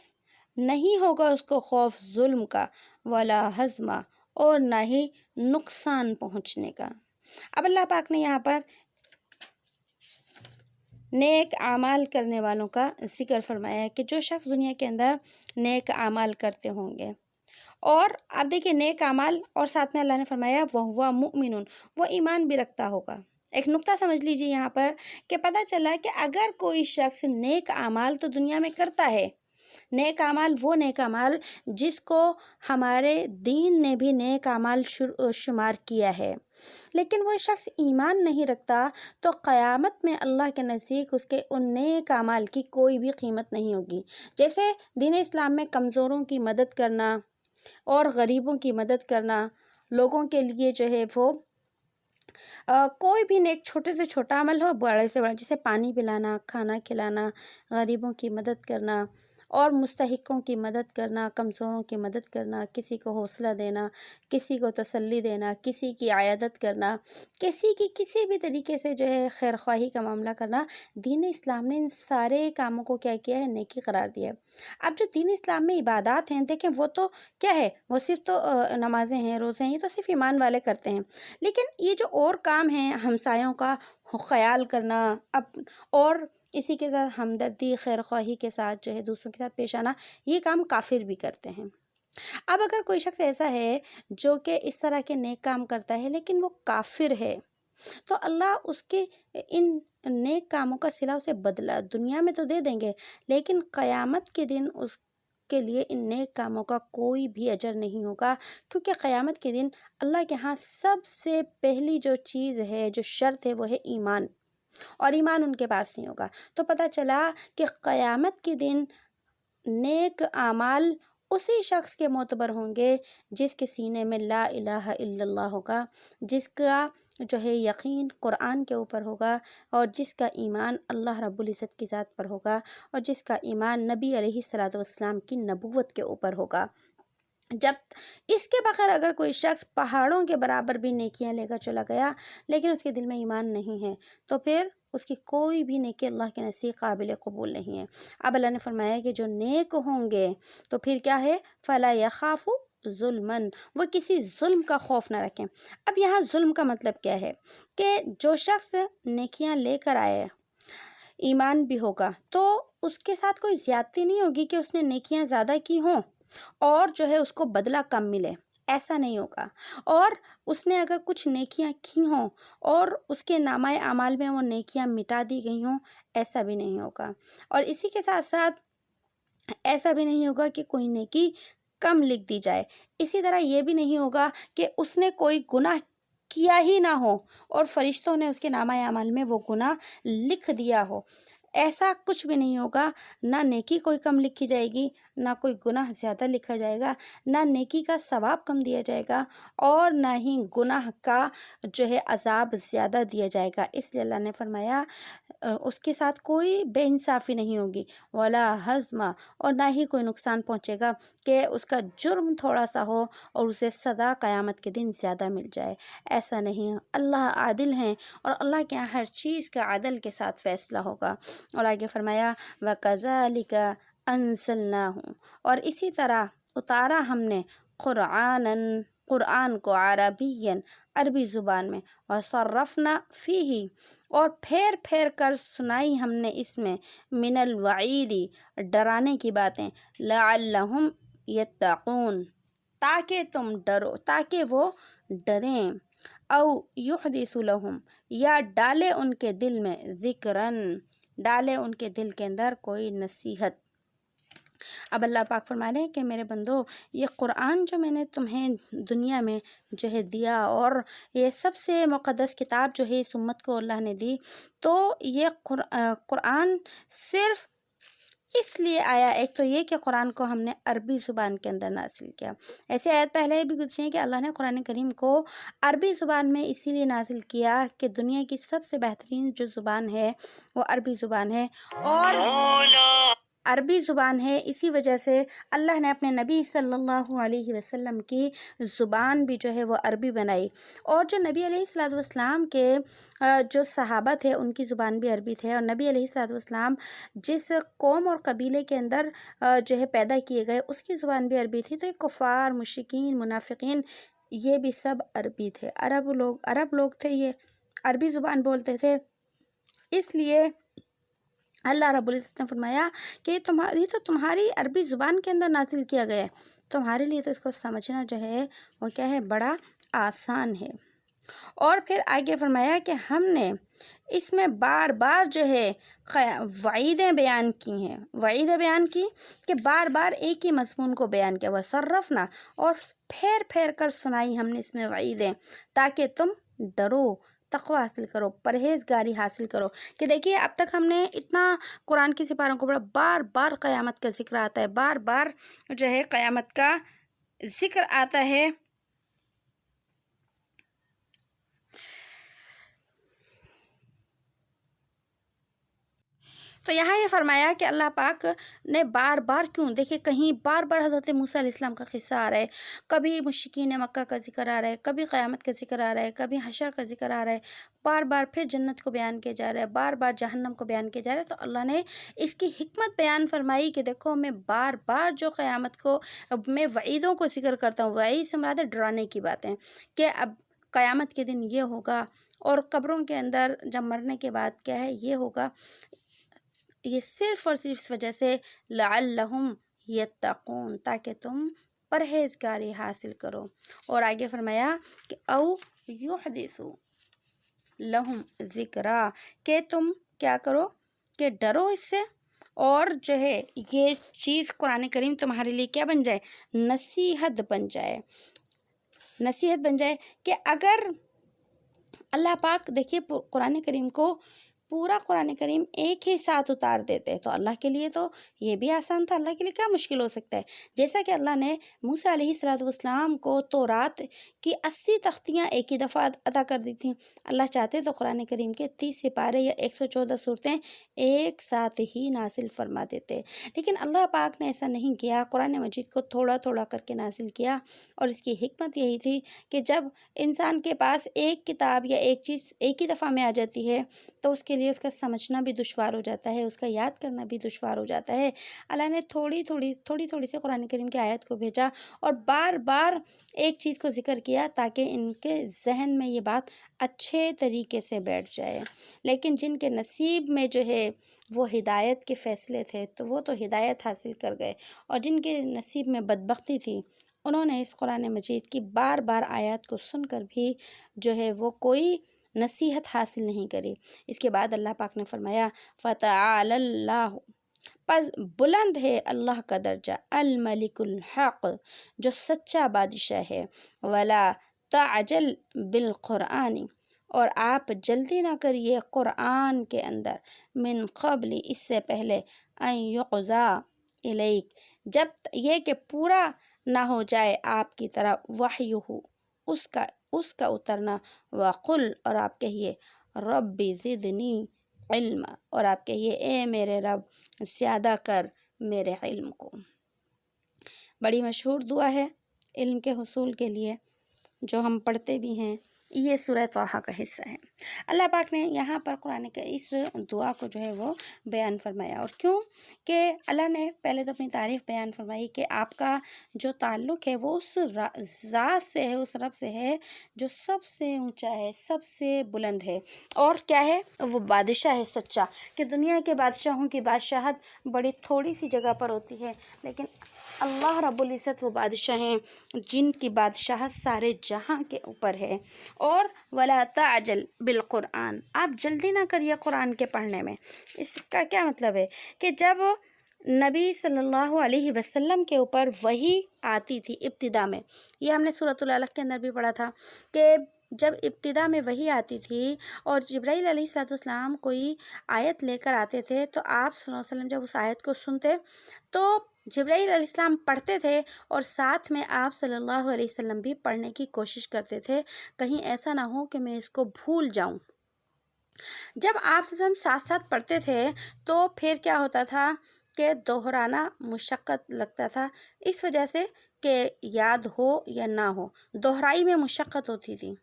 نہیں ہوگا اس کو خوف ظلم کا، وَلَا حَزْمًا، اور نہ ہی نقصان پہنچنے کا۔ اب اللہ پاک نے یہاں پر نیک اعمال کرنے والوں کا ذکر فرمایا ہے کہ جو شخص دنیا کے اندر نیک اعمال کرتے ہوں گے، اور آپ دیکھیں نیک اعمال، اور ساتھ میں اللہ نے فرمایا وَهُوَ مُؤْمِنٌ، وہ ایمان بھی رکھتا ہوگا۔ ایک نقطہ سمجھ لیجیے یہاں پر کہ پتہ چلا کہ اگر کوئی شخص نیک اعمال تو دنیا میں کرتا ہے، نیک اعمال وہ نیک اعمال جس کو ہمارے دین نے بھی نیک اعمال شمار کیا ہے، لیکن وہ شخص ایمان نہیں رکھتا تو قیامت میں اللہ کے نزدیک اس کے ان نیک اعمال کی کوئی بھی قیمت نہیں ہوگی۔ جیسے دین اسلام میں کمزوروں کی مدد کرنا اور غریبوں کی مدد کرنا، لوگوں کے لیے جو ہے وہ کوئی بھی نیک چھوٹے سے چھوٹا عمل ہو، بڑے سے بڑا، جیسے پانی پلانا، کھانا کھلانا، غریبوں کی مدد کرنا اور مستحقوں کی مدد کرنا، کمزوروں کی مدد کرنا، کسی کو حوصلہ دینا، کسی کو تسلی دینا، کسی کی عیادت کرنا، کسی کی کسی بھی طریقے سے جو ہے خیر خواہی کا معاملہ کرنا، دین اسلام نے ان سارے کاموں کو کیا کیا ہے؟ نیکی قرار دیا ہے۔ اب جو دین اسلام میں عبادات ہیں، دیکھیں وہ تو کیا ہے؟ وہ صرف تو نمازیں ہیں، روزے ہیں، یہ تو صرف ایمان والے کرتے ہیں، لیکن یہ جو اور کام ہیں، ہمسایوں کا خیال کرنا، اور اسی کے ساتھ ہمدردی، خیر خواہی کے ساتھ جو ہے دوسروں کے ساتھ پیش آنا، یہ کام کافر بھی کرتے ہیں۔ اب اگر کوئی شخص ایسا ہے جو کہ اس طرح کے نیک کام کرتا ہے لیکن وہ کافر ہے، تو اللہ اس کے ان نیک کاموں کا صلہ اسے بدلہ دنیا میں تو دے دیں گے، لیکن قیامت کے دن اس کے لیے ان نیک کاموں کا کوئی بھی اجر نہیں ہوگا، کیونکہ قیامت کے دن اللہ کے ہاں سب سے پہلی جو چیز ہے، جو شرط ہے، وہ ہے ایمان، اور ایمان ان کے پاس نہیں ہوگا۔ تو پتہ چلا کہ قیامت کے دن نیک اعمال اسی شخص کے معتبر ہوں گے جس کے سینے میں لا الہ الا اللہ ہوگا، جس کا جو ہے یقین قرآن کے اوپر ہوگا، اور جس کا ایمان اللہ رب العزت کی ذات پر ہوگا، اور جس کا ایمان نبی علیہ الصلوۃ والسلام کی نبوت کے اوپر ہوگا۔ جب اس کے بغیر اگر کوئی شخص پہاڑوں کے برابر بھی نیکیاں لے کر چلا گیا لیکن اس کے دل میں ایمان نہیں ہے تو پھر اس کی کوئی بھی نیکی اللہ کے نزدیک قابل قبول نہیں ہے۔ اب اللہ نے فرمایا کہ جو نیک ہوں گے تو پھر کیا ہے؟ فَلَا يَخَافُ ظُلْمًا، وہ کسی ظلم کا خوف نہ رکھیں۔ اب یہاں ظلم کا مطلب کیا ہے کہ جو شخص نیکیاں لے کر آئے، ایمان بھی ہوگا، تو اس کے ساتھ کوئی زیادتی نہیں ہوگی کہ اس نے نیکیاں زیادہ کی ہوں اور جو ہے اس کو بدلہ کم ملے، ایسا نہیں ہوگا۔ اور اس نے اگر کچھ نیکیاں کی ہوں اور اس کے نامہ اعمال میں وہ نیکیاں مٹا دی گئی ہوں، ایسا بھی نہیں ہوگا۔ اور اسی کے ساتھ ساتھ ایسا بھی نہیں ہوگا کہ کوئی نیکی کم لکھ دی جائے، اسی طرح یہ بھی نہیں ہوگا کہ اس نے کوئی گناہ کیا ہی نہ ہو اور فرشتوں نے اس کے نامہ اعمال میں وہ گناہ لکھ دیا ہو، ایسا کچھ بھی نہیں ہوگا۔ نہ نیکی کوئی کم لکھی جائے گی، نہ کوئی گناہ زیادہ لکھا جائے گا، نہ نیکی کا ثواب کم دیا جائے گا، اور نہ ہی گناہ کا جو ہے عذاب زیادہ دیا جائے گا۔ اس لیے اللہ نے فرمایا اس کے ساتھ کوئی بے انصافی نہیں ہوگی، ولا حزما، اور نہ ہی کوئی نقصان پہنچے گا کہ اس کا جرم تھوڑا سا ہو اور اسے سزا قیامت کے دن زیادہ مل جائے، ایسا نہیں۔ اللہ عادل ہیں اور اللہ کے یہاں ہر چیز کا عدل کے ساتھ فیصلہ ہوگا۔ اور آگے فرمایا وَكَذَلِكَ انزلناہ، اور اسی طرح اتارا ہم نے قرآن کو عربین، عربی زبان میں، اور صرفنا فیہ، اور پھیر پھیر کر سنائی ہم نے اس میں، من الوعیدی، ڈرانے کی باتیں، لعلہم یتقون، تاکہ تم ڈرو، تاکہ وہ ڈریں، او یحدث لہم، یا ڈالے ان کے دل میں، ذکرن، ڈالے ان کے دل کے اندر کوئی نصیحت۔ اب اللہ پاک فرما رہے ہیں کہ میرے بندو، یہ قرآن جو میں نے تمہیں دنیا میں جو ہے دیا، اور یہ سب سے مقدس کتاب جو ہے اس امت کو اللہ نے دی، تو یہ قرآن صرف اس لیے آیا، ایک تو یہ کہ قرآن کو ہم نے عربی زبان کے اندر نازل کیا۔ ایسے آیت پہلے بھی گزری ہیں کہ اللہ نے قرآن کریم کو عربی زبان میں اسی لیے نازل کیا کہ دنیا کی سب سے بہترین جو زبان ہے وہ عربی زبان ہے، اور عربی زبان ہے، اسی وجہ سے اللہ نے اپنے نبی صلی اللہ علیہ وسلم کی زبان بھی جو ہے وہ عربی بنائی، اور جو نبی علیہ الصلوۃ والسلام کے جو صحابہ تھے ان کی زبان بھی عربی تھے، اور نبی علیہ الصلوۃ والسلام جس قوم اور قبیلے کے اندر جو ہے پیدا کیے گئے اس کی زبان بھی عربی تھی، تو یہ کفار، مشرکین، منافقین، یہ بھی سب عربی تھے، عرب لوگ تھے، یہ عربی زبان بولتے تھے۔ اس لیے اللہ رب العزت نے فرمایا کہ یہ تو تمہاری عربی زبان کے اندر نازل کیا گیا ہے، تمہارے لیے تو اس کو سمجھنا جو ہے وہ کیا ہے، بڑا آسان ہے۔ اور پھر آگے فرمایا کہ ہم نے اس میں بار بار جو ہے وعیدیں بیان کی ہیں، وعیدیں بیان کی کہ بار بار ایک ہی مضمون کو بیان کیا، وصرفنا، اور پھیر پھیر کر سنائی ہم نے اس میں وعیدیں، تاکہ تم ڈرو، تقوی حاصل کرو، پرہیزگاری حاصل کرو۔ کہ دیکھیے اب تک ہم نے اتنا قرآن کی سپاروں کو بار بار قیامت کا ذکر آتا ہے، بار بار جو ہے قیامت کا ذکر آتا ہے، تو یہاں یہ فرمایا کہ اللہ پاک نے بار بار کیوں، دیکھیں کہیں بار بار حضرت موسیٰ علیہ السلام کا قصہ آ رہا ہے، کبھی مشرکین مکہ کا ذکر آ رہا ہے، کبھی قیامت کا ذکر آ رہا ہے، کبھی حشر کا ذکر آ رہا ہے، بار بار پھر جنت کو بیان کیا جا رہا ہے، بار بار جہنم کو بیان کیا جا رہا ہے۔ تو اللہ نے اس کی حکمت بیان فرمائی کہ دیکھو میں بار بار جو قیامت کو میں وعیدوں کو ذکر کرتا ہوں، وعید سے مراد ہے ڈرانے کی باتیں، کہ اب قیامت کے دن یہ ہوگا، اور قبروں کے اندر جب مرنے کے بعد کیا ہے یہ ہوگا، یہ صرف اور صرف اس وجہ سے لعلہم یتقون، تاکہ تم پرہیزگاری حاصل کرو۔ اور آگے فرمایا کہ او یحدثو لہم ذکرا، کہ تم کیا کرو، کہ ڈرو اس سے، اور جو ہے یہ چیز قرآن کریم تمہارے لیے کیا بن جائے، نصیحت بن جائے، نصیحت بن جائے۔ کہ اگر اللہ پاک دیکھیے قرآن کریم کو، پورا قرآن کریم ایک ہی ساتھ اتار دیتے تو اللہ کے لیے تو یہ بھی آسان تھا، اللہ کے لیے کیا مشکل ہو سکتا ہے۔ جیسا کہ اللہ نے موسیٰ علیہ السلام کو تورات کی 80 تختیاں ایک ہی دفعہ عطا کر دی تھیں، اللہ چاہتے تو قرآن کریم کے 30 سپارے یا 114 صورتیں ایک ساتھ ہی نازل فرما دیتے، لیکن اللہ پاک نے ایسا نہیں کیا، قرآن مجید کو تھوڑا تھوڑا کر کے نازل کیا، اور اس کی حکمت یہی تھی کہ جب انسان کے پاس ایک کتاب یا ایک چیز ایک ہی دفعہ میں آ جاتی ہے تو اس کے لیے اس کا سمجھنا بھی دشوار ہو جاتا ہے، اس کا یاد کرنا بھی دشوار ہو جاتا ہے۔ اللہ نے تھوڑی تھوڑی سے قرآن کریم کی آیت کو بھیجا، اور بار بار ایک چیز کو ذکر کیا تاکہ ان کے ذہن میں یہ بات اچھے طریقے سے بیٹھ جائے۔ لیکن جن کے نصیب میں جو ہے وہ ہدایت کے فیصلے تھے تو وہ تو ہدایت حاصل کر گئے، اور جن کے نصیب میں بدبختی تھی انہوں نے اس قرآن مجید کی بار بار آیات کو سن کر بھی جو ہے وہ کوئی نصیحت حاصل نہیں کری۔ اس کے بعد اللہ پاک نے فرمایا فَتَعَالَى اللَّهُ، پس بلند ہے اللہ کا درجہ، الملک الحق، جو سچا بادشاہ ہے، وَلَا تَعْجَلْ بِالْقُرْآنِ، اور آپ جلدی نہ کریے قرآن کے اندر، من قبل، اس سے پہلے، ان یقضا الیک، جب یہ کہ پورا نہ ہو جائے آپ کی طرف، وحیہ، اس کا اترنا، وقل، اور آپ کہیے، رب زدنی علما، اور آپ کہیے اے میرے رب زیادہ کر میرے علم کو۔ بڑی مشہور دعا ہے علم کے حصول کے لیے، جو ہم پڑھتے بھی ہیں، یہ سورہ طٰہٰ کا حصہ ہے۔ اللہ پاک نے یہاں پر قرآن کے اس دعا کو جو ہے وہ بیان فرمایا، اور کیوں کہ اللہ نے پہلے تو اپنی تعریف بیان فرمائی کہ آپ کا جو تعلق ہے وہ اس ذات سے ہے، اس رب سے ہے جو سب سے اونچا ہے، سب سے بلند ہے، اور کیا ہے، وہ بادشاہ ہے سچا، کہ دنیا کے بادشاہوں کی بادشاہت بڑی تھوڑی سی جگہ پر ہوتی ہے، لیکن اللہ رب العزت وہ بادشاہ ہیں جن کی بادشاہت سارے جہاں کے اوپر ہے۔ اور ولا تعجل بالقرآن، آپ جلدی نہ کریے قرآن کے پڑھنے میں۔ اس کا کیا مطلب ہے کہ جب نبی صلی اللہ علیہ وسلم کے اوپر وحی آتی تھی ابتدا میں، یہ ہم نے سورۃ العلق کے اندر بھی پڑھا تھا کہ جب ابتدا میں وحی آتی تھی اور جبرائیل علیہ السلام کوئی آیت لے کر آتے تھے، تو آپ صلی اللہ علیہ وسلم جب اس آیت کو سنتے تو جبرائیل علیہ السلام پڑھتے تھے اور ساتھ میں آپ صلی اللہ علیہ وسلم بھی پڑھنے کی کوشش کرتے تھے، کہیں ایسا نہ ہو کہ میں اس کو بھول جاؤں۔ جب آپ صلی اللہ علیہ وسلم ساتھ ساتھ پڑھتے تھے تو پھر کیا ہوتا تھا کہ دہرانا مشقت لگتا تھا، اس وجہ سے کہ یاد ہو یا نہ ہو، دہرائی میں مشقت ہوتی تھی۔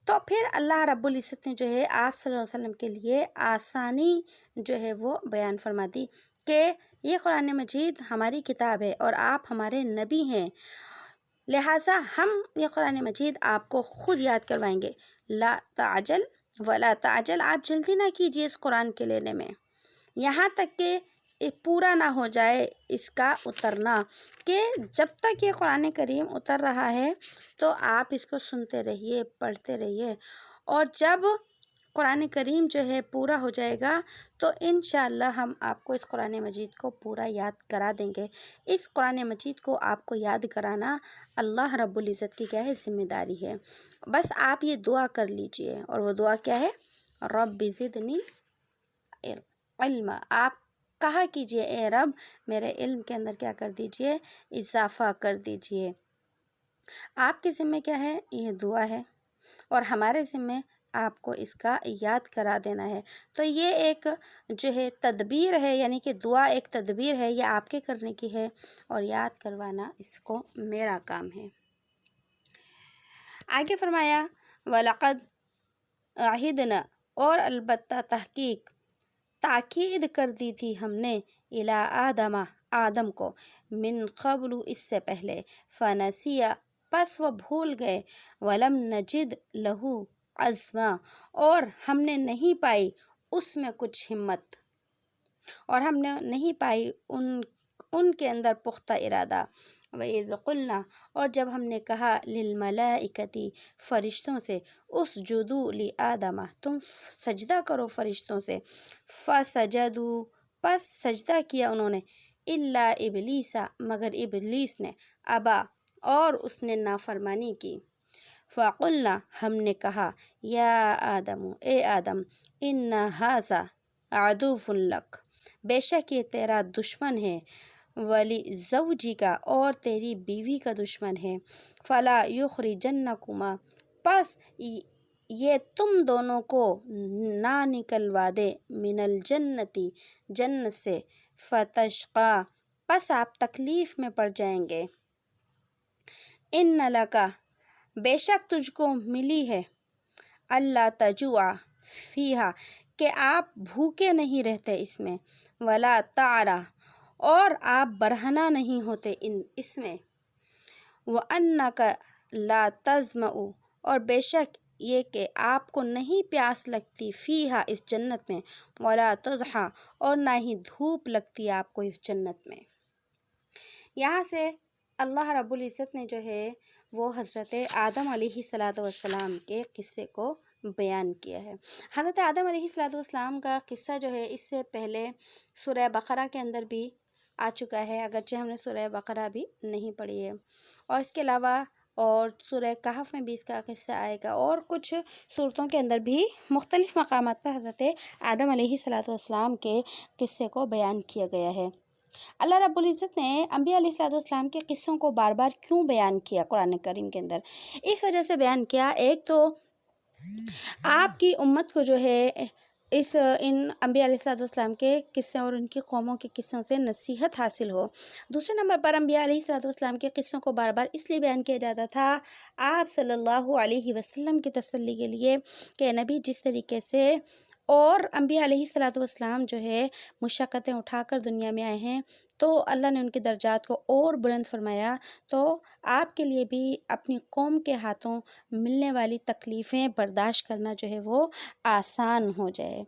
تو پھر اللہ رب العزت نے جو ہے آپ صلی اللہ علیہ وسلم کے لیے آسانی جو ہے وہ بیان فرما دی کہ یہ قرآن مجید ہماری کتاب ہے اور آپ ہمارے نبی ہیں، لہٰذا ہم یہ قرآن مجید آپ کو خود یاد کروائیں گے۔ لا تعجل ولا تعجل، آپ جلدی نہ کیجیے اس قرآن کے لینے میں، یہاں تک کہ پورا نہ ہو جائے اس کا اترنا، کہ جب تک یہ قرآن کریم اتر رہا ہے تو آپ اس کو سنتے رہیے، پڑھتے رہیے، اور جب قرآن کریم جو ہے پورا ہو جائے گا تو انشاءاللہ ہم آپ کو اس قرآن مجید کو پورا یاد کرا دیں گے۔ اس قرآن مجید کو آپ کو یاد کرانا اللہ رب العزت کی کیا ہے، ذمہ داری ہے۔ بس آپ یہ دعا کر لیجئے، اور وہ دعا کیا ہے، رب زدنی علم، آپ کہا کیجئے اے رب میرے علم کے اندر کیا کر دیجئے، اضافہ کر دیجئے۔ آپ کے ذمہ کیا ہے، یہ دعا ہے، اور ہمارے ذمہ آپ کو اس کا یاد کرا دینا ہے۔ تو یہ ایک جو ہے تدبیر ہے، یعنی کہ دعا ایک تدبیر ہے، یہ آپ کے کرنے کی ہے، اور یاد کروانا اس کو میرا کام ہے۔ آگے فرمایا وَلَقَدْ عَهِدْنَا، اور البتہ تحقیق تاکید کر دی تھی ہم نے اِلیٰ آدم، آدم کو، من قبل، اس سے پہلے، فنسیٰ، پس وہ بھول گئے، ولم نجد لہو عزما، اور ہم نے نہیں پائی اس میں کچھ ہمت، اور ہم نے نہیں پائی ان کے اندر پختہ ارادہ۔ وَإِذْ قُلْنَا، اور جب ہم نے کہا، لِلْمَلَائِكَةِ، فرشتوں سے، اسجدوا لِآدم، تم سجدہ کرو فرشتوں سے، فسجدوا، پس سجدہ کیا انہوں نے، إِلَّا إِبْلِيسَ، مگر ابلیس نے، ابا، اور اس نے نافرمانی کی۔ فَقُلْنَا، ہم نے کہا، یا آدم، اے آدم، إِنَّ هَٰذَا عَدُوٌّ لَكَ، بے شک یہ تیرا دشمن ہے، وَلِزَوْجِكَ، اور تیری بیوی کا دشمن ہے، فَلَا يُخْرِجَنَّكُمَا، پس یہ تم دونوں کو نہ نکلوا دے، من الجنتی، جنت سے، فتشقیٰ، پس آپ تکلیف میں پڑ جائیں گے۔ ان لک، بے شک تجھ کو ملی ہے، اللہ تجوع فیہا، کہ آپ بھوکے نہیں رہتے اس میں، ولا تعرا، اور آپ برہنہ نہیں ہوتے اس میں، وَأَنَّكَ لَا تَظْمَأُ، اور بے شک یہ کہ آپ کو نہیں پیاس لگتی، فیہا، اس جنت میں، ولا تضحیٰ، اور نہ ہی دھوپ لگتی آپ کو اس جنت میں۔ یہاں سے اللہ رب العزت نے جو ہے وہ حضرت آدم علیہ السلام کے قصے کو بیان کیا ہے۔ حضرت آدم علیہ السلام کا قصہ جو ہے اس سے پہلے سورہ بقرہ کے اندر بھی آ چکا ہے، اگرچہ ہم نے سورہ بقرہ بھی نہیں پڑھی ہے، اور اس کے علاوہ اور سورہ کہف میں بھی اس کا قصہ آئے گا، اور کچھ صورتوں کے اندر بھی مختلف مقامات پر حضرت آدم علیہ السلام کے قصے کو بیان کیا گیا ہے۔ اللہ رب العزت نے انبیاء علیہ السلام کے قصوں کو بار بار کیوں بیان کیا قرآن کریم کے اندر؟ اس وجہ سے بیان کیا، ایک تو آپ کی امت کو جو ہے ان انبیاء علیہ السلام کے قصے اور ان کی قوموں کے قصوں سے نصیحت حاصل ہو۔ دوسرے نمبر پر انبیاء علیہ السلام کے قصوں کو بار بار اس لیے بیان کیا جاتا تھا آپ صلی اللہ علیہ وسلم کی تسلی کے لیے کہ نبی جس طریقے سے اور انبیاء علیہ السلام جو ہے مشقتیں اٹھا کر دنیا میں آئے ہیں، تو اللہ نے ان کے درجات کو اور بلند فرمایا، تو آپ کے لیے بھی اپنی قوم کے ہاتھوں ملنے والی تکلیفیں برداشت کرنا جو ہے وہ آسان ہو جائے۔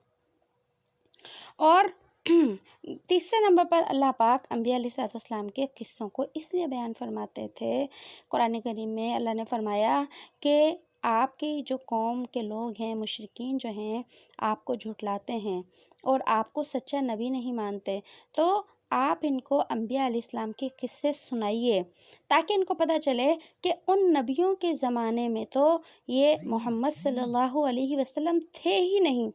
اور تیسرے نمبر پر اللہ پاک انبیاء علیہ السلام کے قصوں کو اس لیے بیان فرماتے تھے، قرآن کریم میں اللہ نے فرمایا کہ آپ کی جو قوم کے لوگ ہیں، مشرکین جو ہیں، آپ کو جھٹلاتے ہیں اور آپ کو سچا نبی نہیں مانتے، تو آپ ان کو انبیاء علیہ السلام کے قصے سنائیے تاکہ ان کو پتہ چلے کہ ان نبیوں کے زمانے میں تو یہ محمد صلی اللہ علیہ وسلم تھے ہی نہیں،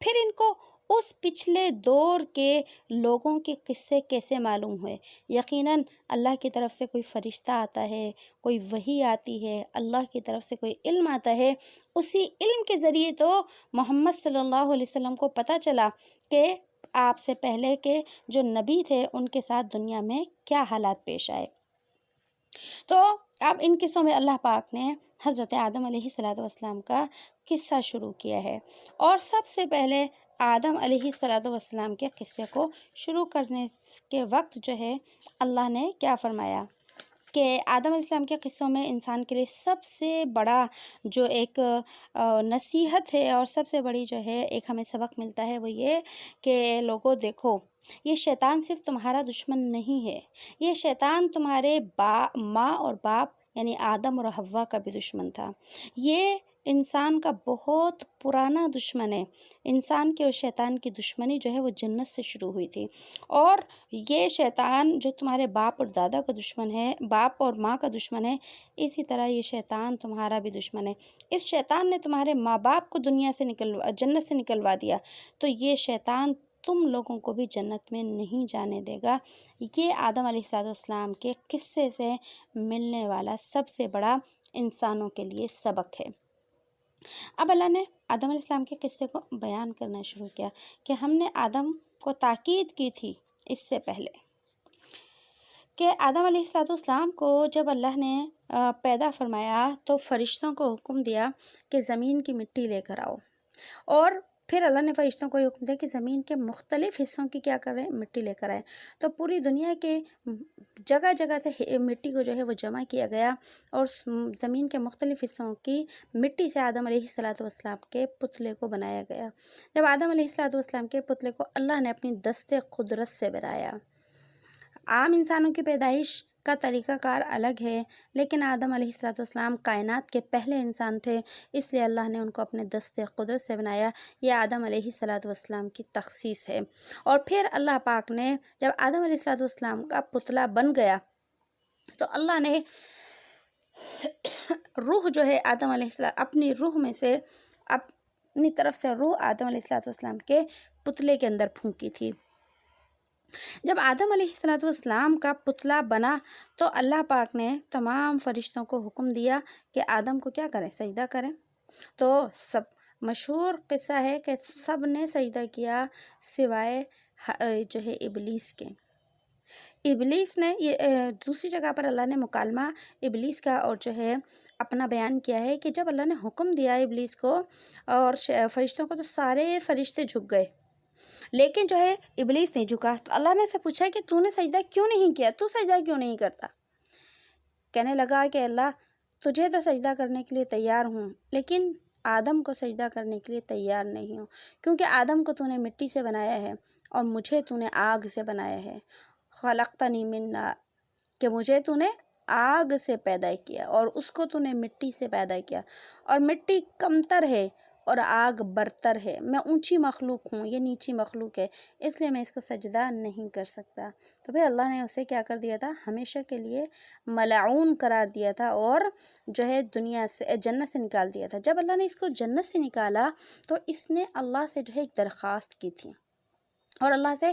پھر ان کو اس پچھلے دور کے لوگوں کے قصے کیسے معلوم ہوئے۔ یقیناً اللہ کی طرف سے کوئی فرشتہ آتا ہے، کوئی وحی آتی ہے، اللہ کی طرف سے کوئی علم آتا ہے، اسی علم کے ذریعے تو محمد صلی اللہ علیہ وسلم کو پتہ چلا کہ آپ سے پہلے کے جو نبی تھے ان کے ساتھ دنیا میں کیا حالات پیش آئے۔ تو اب ان قصوں میں اللہ پاک نے حضرت آدم علیہ السلام کا قصہ شروع کیا ہے، اور سب سے پہلے آدم علیہ السلام کے قصے کو شروع کرنے کے وقت جو ہے اللہ نے کیا فرمایا کہ آدم علیہ السلام کے قصوں میں انسان کے لیے سب سے بڑا جو ایک نصیحت ہے اور سب سے بڑی جو ہے ایک ہمیں سبق ملتا ہے، وہ یہ کہ لوگوں دیکھو، یہ شیطان صرف تمہارا دشمن نہیں ہے، یہ شیطان تمہارے ماں اور باپ یعنی آدم اور حوا کا بھی دشمن تھا۔ یہ انسان کا بہت پرانا دشمن ہے۔ انسان کی اور شیطان کی دشمنی جو ہے وہ جنت سے شروع ہوئی تھی، اور یہ شیطان جو تمہارے باپ اور دادا کا دشمن ہے، باپ اور ماں کا دشمن ہے، اسی طرح یہ شیطان تمہارا بھی دشمن ہے۔ اس شیطان نے تمہارے ماں باپ کو جنت سے نکلوا دیا، تو یہ شیطان تم لوگوں کو بھی جنت میں نہیں جانے دے گا۔ یہ آدم علیہ السلام کے قصے سے ملنے والا سب سے بڑا انسانوں کے لیے سبق ہے۔ اب اللہ نے آدم علیہ السلام کے قصے کو بیان کرنا شروع کیا کہ ہم نے آدم کو تاکید کی تھی اس سے پہلے کہ آدم علیہ السلام کو جب اللہ نے پیدا فرمایا تو فرشتوں کو حکم دیا کہ زمین کی مٹی لے کر آؤ، اور پھر اللہ نے فرشتوں کو حکم دیا کہ زمین کے مختلف حصوں کی کیا کریں، مٹی لے کر آئے۔ تو پوری دنیا کے جگہ جگہ سے مٹی کو جو ہے وہ جمع کیا گیا، اور زمین کے مختلف حصوں کی مٹی سے آدم علیہ السلام کے پتلے کو بنایا گیا۔ جب آدم علیہ السلام کے پتلے کو اللہ نے اپنی دست قدرت سے بنایا، عام انسانوں کی پیدائش کا طریقہ کار الگ ہے، لیکن آدم علیہ السلام کائنات کے پہلے انسان تھے، اس لیے اللہ نے ان کو اپنے دست قدرت سے بنایا۔ یہ آدم علیہ السلام کی تخصیص ہے۔ اور پھر اللہ پاک نے جب آدم علیہ السلام کا پتلا بن گیا تو اللہ نے روح جو ہے آدم علیہ السلام اپنی روح میں سے اپنی طرف سے روح آدم علیہ السلام کے پتلے کے اندر پھونکی تھی۔ جب آدم علیہ السلام کا پتلا بنا تو اللہ پاک نے تمام فرشتوں کو حکم دیا کہ آدم کو کیا کریں، سجدہ کریں۔ تو سب مشہور قصہ ہے کہ سب نے سجدہ کیا سوائے جو ہے ابلیس کے۔ ابلیس نے دوسری جگہ پر اللہ نے مکالمہ ابلیس کا اور جو ہے اپنا بیان کیا ہے کہ جب اللہ نے حکم دیا ابلیس کو اور فرشتوں کو تو سارے فرشتے جھک گئے، لیکن جو ہے ابلیس نہیں جھکا۔ تو اللہ نے اسے پوچھا کہ تو نے سجدہ کیوں نہیں کیا، تو سجدہ کیوں نہیں کرتا؟ کہنے لگا کہ اللہ تجھے تو سجدہ کرنے کے لیے تیار ہوں، لیکن آدم کو سجدہ کرنے کے لیے تیار نہیں ہوں، کیونکہ آدم کو تو نے مٹی سے بنایا ہے اور مجھے تو نے آگ سے بنایا ہے۔ خلقتنی من نار، کہ مجھے تو نے آگ سے پیدا کیا اور اس کو تو نے مٹی سے پیدا کیا، اور مٹی کمتر ہے اور آگ برتر ہے، میں اونچی مخلوق ہوں، یہ نیچی مخلوق ہے، اس لیے میں اس کو سجدہ نہیں کر سکتا۔ تو پھر اللہ نے اسے کیا کر دیا تھا، ہمیشہ کے لیے ملعون قرار دیا تھا، اور جو ہے دنیا سے جنت سے نکال دیا تھا۔ جب اللہ نے اس کو جنت سے نکالا تو اس نے اللہ سے جو ہے ایک درخواست کی تھی اور اللہ سے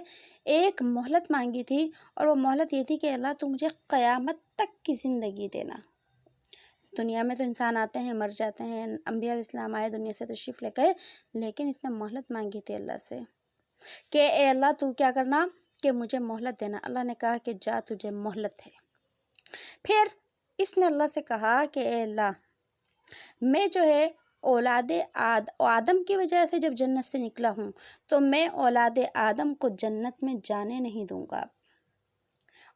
ایک مہلت مانگی تھی، اور وہ مہلت یہ تھی کہ اللہ تو مجھے قیامت تک کی زندگی دینا، دنیا میں تو انسان آتے ہیں مر جاتے ہیں، انبیاء علیہ السلام آئے دنیا سے تشریف لے گئے، لیکن اس نے مہلت مانگی تھی اللہ سے کہ اے اللہ تو کیا کرنا کہ مجھے مہلت دینا۔ اللہ نے کہا کہ جا تجھے مہلت ہے۔ پھر اس نے اللہ سے کہا کہ اے اللہ میں جو ہے اولاد آدم کی وجہ سے جب جنت سے نکلا ہوں تو میں اولاد آدم کو جنت میں جانے نہیں دوں گا،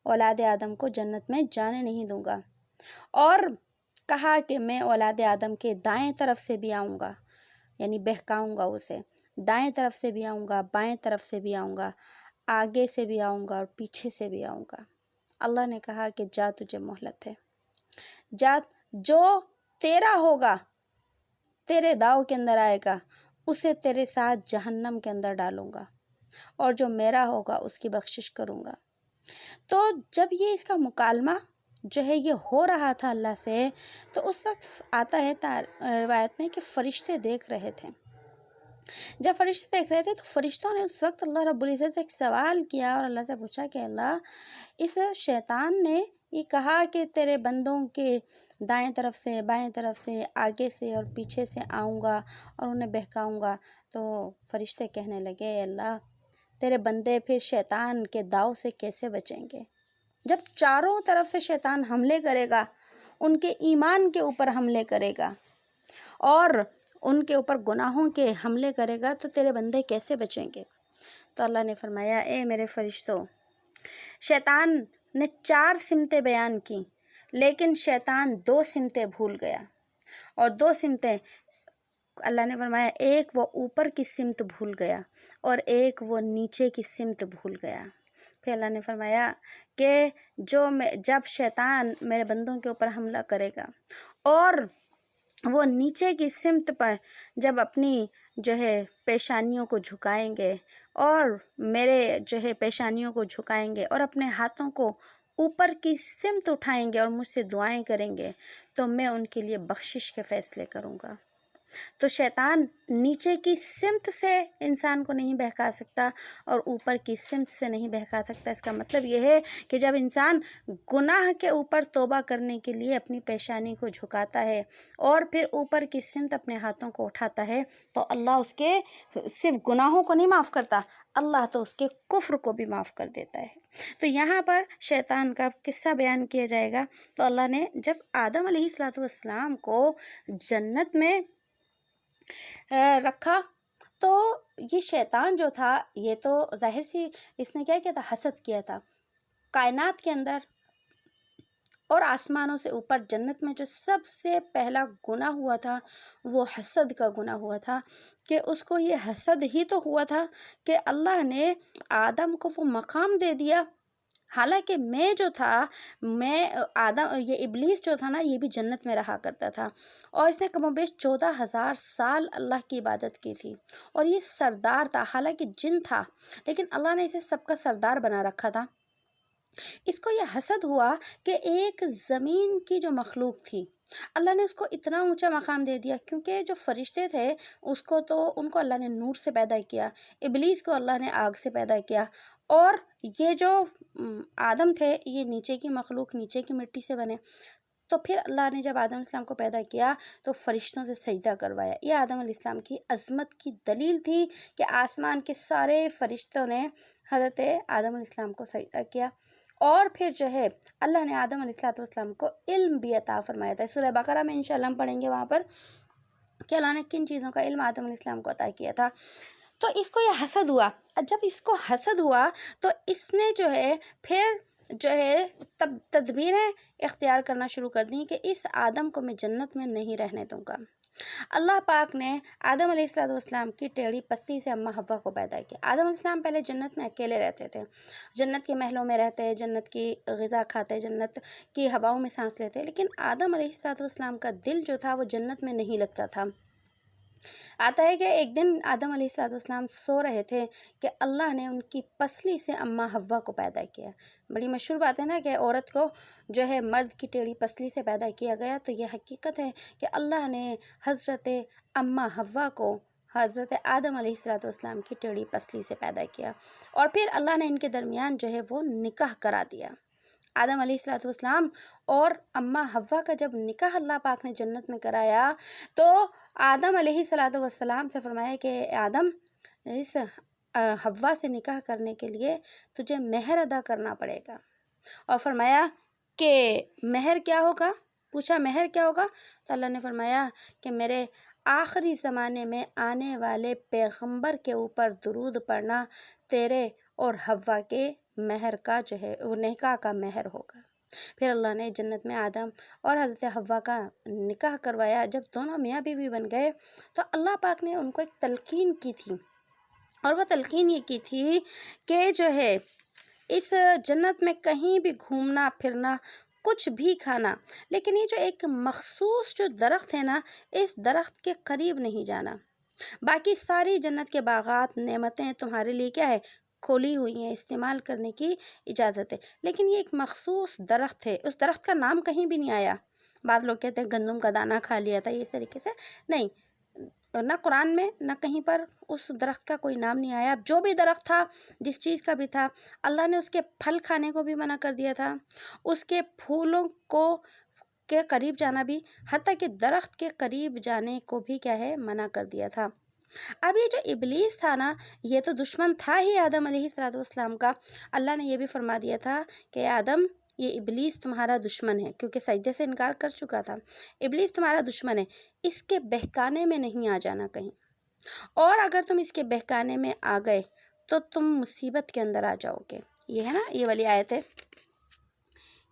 اولاد آدم کو جنت میں جانے نہیں دوں گا۔ اور کہا کہ میں اولاد آدم کے دائیں طرف سے بھی آؤں گا، یعنی بہکاؤں گا اسے، دائیں طرف سے بھی آؤں گا، بائیں طرف سے بھی آؤں گا، آگے سے بھی آؤں گا اور پیچھے سے بھی آؤں گا۔ اللہ نے کہا کہ جا تجھے مہلت ہے، جا جو تیرا ہوگا تیرے داؤ کے اندر آئے گا اسے تیرے ساتھ جہنم کے اندر ڈالوں گا، اور جو میرا ہوگا اس کی بخشش کروں گا۔ تو جب یہ اس کا مکالمہ جو ہے یہ ہو رہا تھا اللہ سے، تو اس وقت آتا ہے روایت میں کہ فرشتے دیکھ رہے تھے۔ جب فرشتے دیکھ رہے تھے تو فرشتوں نے اس وقت اللہ رب العزت سے ایک سوال کیا اور اللہ سے پوچھا کہ اللہ اس شیطان نے یہ کہا کہ تیرے بندوں کے دائیں طرف سے، بائیں طرف سے، آگے سے اور پیچھے سے آؤں گا اور انہیں بہکاؤں گا، تو فرشتے کہنے لگے اے اللہ تیرے بندے پھر شیطان کے داؤ سے کیسے بچیں گے؟ جب چاروں طرف سے شیطان حملے کرے گا، ان کے ایمان کے اوپر حملے کرے گا اور ان کے اوپر گناہوں کے حملے کرے گا، تو تیرے بندے کیسے بچیں گے؟ تو اللہ نے فرمایا اے میرے فرشتوں، شیطان نے 4 سمتیں بیان کی، لیکن شیطان 2 سمتیں بھول گیا، اور 2 سمتیں اللہ نے فرمایا ایک وہ اوپر کی سمت بھول گیا اور ایک وہ نیچے کی سمت بھول گیا۔ پھر اللہ نے فرمایا کہ جب شیطان میرے بندوں کے اوپر حملہ کرے گا اور وہ نیچے کی سمت پر جب اپنی جو ہے پیشانیوں کو جھکائیں گے اور میرے جو ہے پیشانیوں کو جھکائیں گے اور اپنے ہاتھوں کو اوپر کی سمت اٹھائیں گے اور مجھ سے دعائیں کریں گے، تو میں ان کے لیے بخشش کے فیصلے کروں گا۔ تو شیطان نیچے کی سمت سے انسان کو نہیں بہکا سکتا اور اوپر کی سمت سے نہیں بہکا سکتا۔ اس کا مطلب یہ ہے کہ جب انسان گناہ کے اوپر توبہ کرنے کے لیے اپنی پیشانی کو جھکاتا ہے اور پھر اوپر کی سمت اپنے ہاتھوں کو اٹھاتا ہے، تو اللہ اس کے صرف گناہوں کو نہیں معاف کرتا، اللہ تو اس کے کفر کو بھی معاف کر دیتا ہے۔ تو یہاں پر شیطان کا قصہ بیان کیا جائے گا۔ تو اللہ نے جب آدم علیہ السلام کو جنت میں رکھا، تو یہ شیطان جو تھا یہ تو ظاہر سی اس نے کیا کیا تھا، حسد کیا تھا۔ کائنات کے اندر اور آسمانوں سے اوپر جنت میں جو سب سے پہلا گناہ ہوا تھا وہ حسد کا گناہ ہوا تھا، کہ اس کو یہ حسد ہی تو ہوا تھا کہ اللہ نے آدم کو وہ مقام دے دیا، حالانکہ میں جو تھا یہ ابلیس جو تھا نا، یہ بھی جنت میں رہا کرتا تھا اور اس نے کم و بیش 14,000 سال اللہ کی عبادت کی تھی، اور یہ سردار تھا، حالانکہ جن تھا لیکن اللہ نے اسے سب کا سردار بنا رکھا تھا۔ اس کو یہ حسد ہوا کہ ایک زمین کی جو مخلوق تھی اللہ نے اس کو اتنا اونچا مقام دے دیا، کیونکہ جو فرشتے تھے ان کو اللہ نے نور سے پیدا کیا، ابلیس کو اللہ نے آگ سے پیدا کیا، اور یہ جو آدم تھے یہ نیچے کی مخلوق، نیچے کی مٹی سے بنے۔ تو پھر اللہ نے جب آدم علیہ السلام کو پیدا کیا تو فرشتوں سے سجدہ کروایا۔ یہ آدم علیہ السلام کی عظمت کی دلیل تھی کہ آسمان کے سارے فرشتوں نے حضرت آدم علیہ السلام کو سجدہ کیا، اور پھر جو ہے اللہ نے آدم علیہ السلام کو علم بھی عطا فرمایا تھا۔ سورہ بقرہ میں انشاءاللہ ہم پڑھیں گے وہاں پر کہ اللہ نے کن چیزوں کا علم آدم علیہ السلام کو عطا کیا تھا۔ تو اس کو یہ حسد ہوا، جب اس کو حسد ہوا تو اس نے جو ہے پھر جو ہے تدبیریں اختیار کرنا شروع کر دیں کہ اس آدم کو میں جنت میں نہیں رہنے دوں گا۔ اللہ پاک نے آدم علیہ السلام کی ٹیڑھی پسلی سے اماں حوا کو پیدا کیا۔ آدم علیہ السلام پہلے جنت میں اکیلے رہتے تھے، جنت کے محلوں میں رہتے، جنت کی غذا کھاتے، جنت کی ہواؤں میں سانس لیتے، لیکن آدم علیہ السلام کا دل جو تھا وہ جنت میں نہیں لگتا تھا۔ آتا ہے کہ ایک دن آدم علیہ السلام سو رہے تھے کہ اللہ نے ان کی پسلی سے اماں حوا کو پیدا کیا۔ بڑی مشہور بات ہے نا کہ عورت کو جو ہے مرد کی ٹیڑھی پسلی سے پیدا کیا گیا، تو یہ حقیقت ہے کہ اللہ نے حضرت اماں حوا کو حضرت آدم علیہ السلام کی ٹیڑھی پسلی سے پیدا کیا، اور پھر اللہ نے ان کے درمیان جو ہے وہ نکاح کرا دیا۔ آدم علیہ الصلوۃ والسلام اور اماں حوا کا جب نکاح اللہ پاک نے جنت میں کرایا تو آدم علیہ الصلوۃ والسلام سے فرمایا کہ آدم اس حوا سے نکاح کرنے کے لیے تجھے مہر ادا کرنا پڑے گا، اور فرمایا کہ مہر کیا ہوگا؟ پوچھا مہر کیا ہوگا؟ تو اللہ نے فرمایا کہ میرے آخری زمانے میں آنے والے پیغمبر کے اوپر درود پڑھنا تیرے اور حوا کے مہر کا جو ہے وہ نکاح کا مہر ہوگا۔ پھر اللہ نے جنت میں آدم اور حضرت حوا کا نکاح کروایا۔ جب دونوں میاں بیوی بن گئے تو اللہ پاک نے ان کو ایک تلقین کی تھی، اور وہ تلقین یہ کی تھی کہ جو ہے اس جنت میں کہیں بھی گھومنا پھرنا، کچھ بھی کھانا، لیکن یہ جو ایک مخصوص جو درخت ہے نا، اس درخت کے قریب نہیں جانا۔ باقی ساری جنت کے باغات، نعمتیں تمہارے لیے کیا ہے؟ کھولی ہوئی ہیں، استعمال کرنے کی اجازت ہے، لیکن یہ ایک مخصوص درخت ہے، اس درخت کا نام کہیں بھی نہیں آیا۔ بعض لوگ کہتے ہیں گندم کا دانہ کھا لیا تھا، اس طریقے سے نہیں، نہ قرآن میں نہ کہیں پر اس درخت کا کوئی نام نہیں آیا۔ جو بھی درخت تھا، جس چیز کا بھی تھا، اللہ نے اس کے پھل کھانے کو بھی منع کر دیا تھا، اس کے پھولوں کو کے قریب جانا بھی، حتیٰ کہ درخت کے قریب جانے کو بھی کیا ہے؟ منع کر دیا تھا۔ اب یہ جو ابلیس تھا نا، یہ تو دشمن تھا ہی آدم علیہ السلام کا۔ اللہ نے یہ بھی فرما دیا تھا کہ آدم، یہ ابلیس تمہارا دشمن ہے، کیونکہ سجدے سے انکار کر چکا تھا۔ ابلیس تمہارا دشمن ہے، اس کے بہکانے میں نہیں آ جانا کہیں، اور اگر تم اس کے بہکانے میں آ گئے تو تم مصیبت کے اندر آ جاؤ گے۔ یہ ہے نا، یہ والی آیت ہے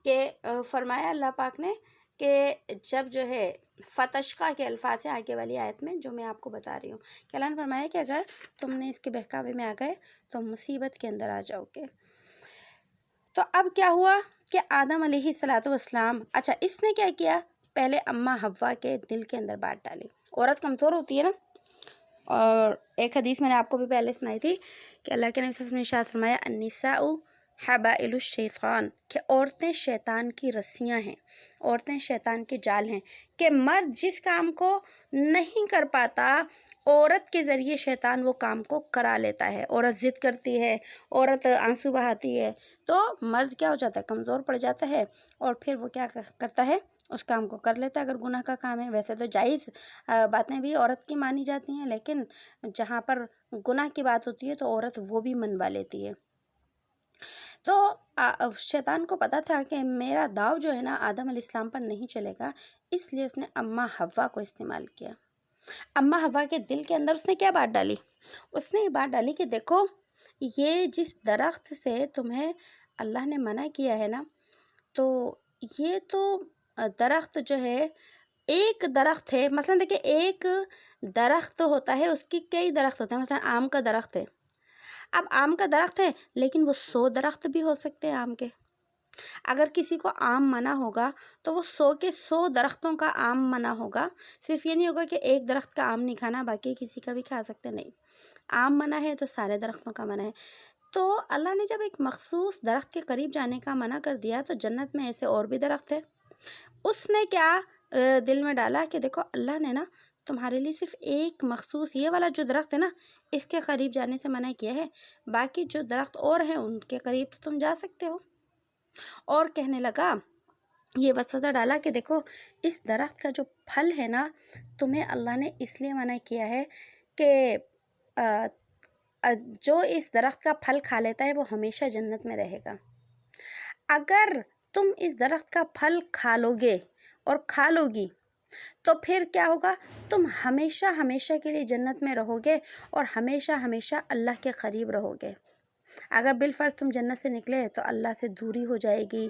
کہ فرمایا اللہ پاک نے کہ جب جو ہے فتشقہ کے الفاظ ہے آگے والی آیت میں، جو میں آپ کو بتا رہی ہوں، کہ اللہ نے فرمایا کہ اگر تم نے اس کے بہکاوے میں آ گئے تو مصیبت کے اندر آ جاؤ گے۔ تو اب کیا ہوا کہ آدم علیہ السلام، اچھا اس نے کیا کیا؟ پہلے اماں حوا کے دل کے اندر بات ڈالی۔ عورت کمزور ہوتی ہے نا، اور ایک حدیث میں نے آپ کو بھی پہلے سنائی تھی کہ اللہ کے نبی صلی اللہ علیہ وسلم نے ارشاد فرمایا النساء حبائل الشیطان، کہ عورتیں شیطان کی رسیاں ہیں، عورتیں شیطان کے جال ہیں، کہ مرد جس کام کو نہیں کر پاتا، عورت کے ذریعے شیطان وہ کام کو کرا لیتا ہے۔ عورت ضد کرتی ہے، عورت آنسو بہاتی ہے، تو مرد کیا ہو جاتا ہے؟ کمزور پڑ جاتا ہے، اور پھر وہ کیا کرتا ہے؟ اس کام کو کر لیتا ہے اگر گناہ کا کام ہے۔ ویسے تو جائز باتیں بھی عورت کی مانی جاتی ہیں، لیکن جہاں پر گناہ کی بات ہوتی ہے تو عورت وہ بھی منوا لیتی ہے۔ تو شیطان کو پتا تھا کہ میرا داؤ جو ہے نا آدم علیہ السلام پر نہیں چلے گا، اس لیے اس نے اماں حوا کو استعمال کیا۔ اماں حوا کے دل کے اندر اس نے کیا بات ڈالی؟ اس نے یہ بات ڈالی کہ دیکھو، یہ جس درخت سے تمہیں اللہ نے منع کیا ہے نا، تو یہ تو درخت جو ہے ایک درخت ہے، مثلا دیکھیں ایک درخت ہوتا ہے، اس کی کئی درخت ہوتے ہیں، مثلا آم کا درخت ہے۔ اب آم کا درخت ہے، لیکن وہ 100 درخت بھی ہو سکتے ہیں آم کے۔ اگر کسی کو آم منع ہوگا تو وہ 100 کے 100 درختوں کا آم منع ہوگا، صرف یہ نہیں ہوگا کہ ایک درخت کا آم نہیں کھانا، باقی کسی کا بھی کھا سکتے نہیں۔ آم منع ہے تو سارے درختوں کا منع ہے۔ تو اللہ نے جب ایک مخصوص درخت کے قریب جانے کا منع کر دیا تو جنت میں ایسے اور بھی درخت ہے۔ اس نے کیا دل میں ڈالا کہ دیکھو اللہ نے نا تمہارے لیے صرف ایک مخصوص یہ والا جو درخت ہے نا، اس کے قریب جانے سے منع کیا ہے، باقی جو درخت اور ہیں ان کے قریب تو تم جا سکتے ہو۔ اور کہنے لگا، یہ وسوسہ ڈالا کہ دیکھو اس درخت کا جو پھل ہے نا، تمہیں اللہ نے اس لیے منع کیا ہے کہ جو اس درخت کا پھل کھا لیتا ہے وہ ہمیشہ جنت میں رہے گا۔ اگر تم اس درخت کا پھل کھا لو گے اور کھا لو گی تو پھر کیا ہوگا؟ تم ہمیشہ ہمیشہ کے لیے جنت میں رہو گے اور ہمیشہ ہمیشہ اللہ کے قریب رہو گے۔ اگر بالفرض تم جنت سے نکلے تو اللہ سے دوری ہو جائے گی،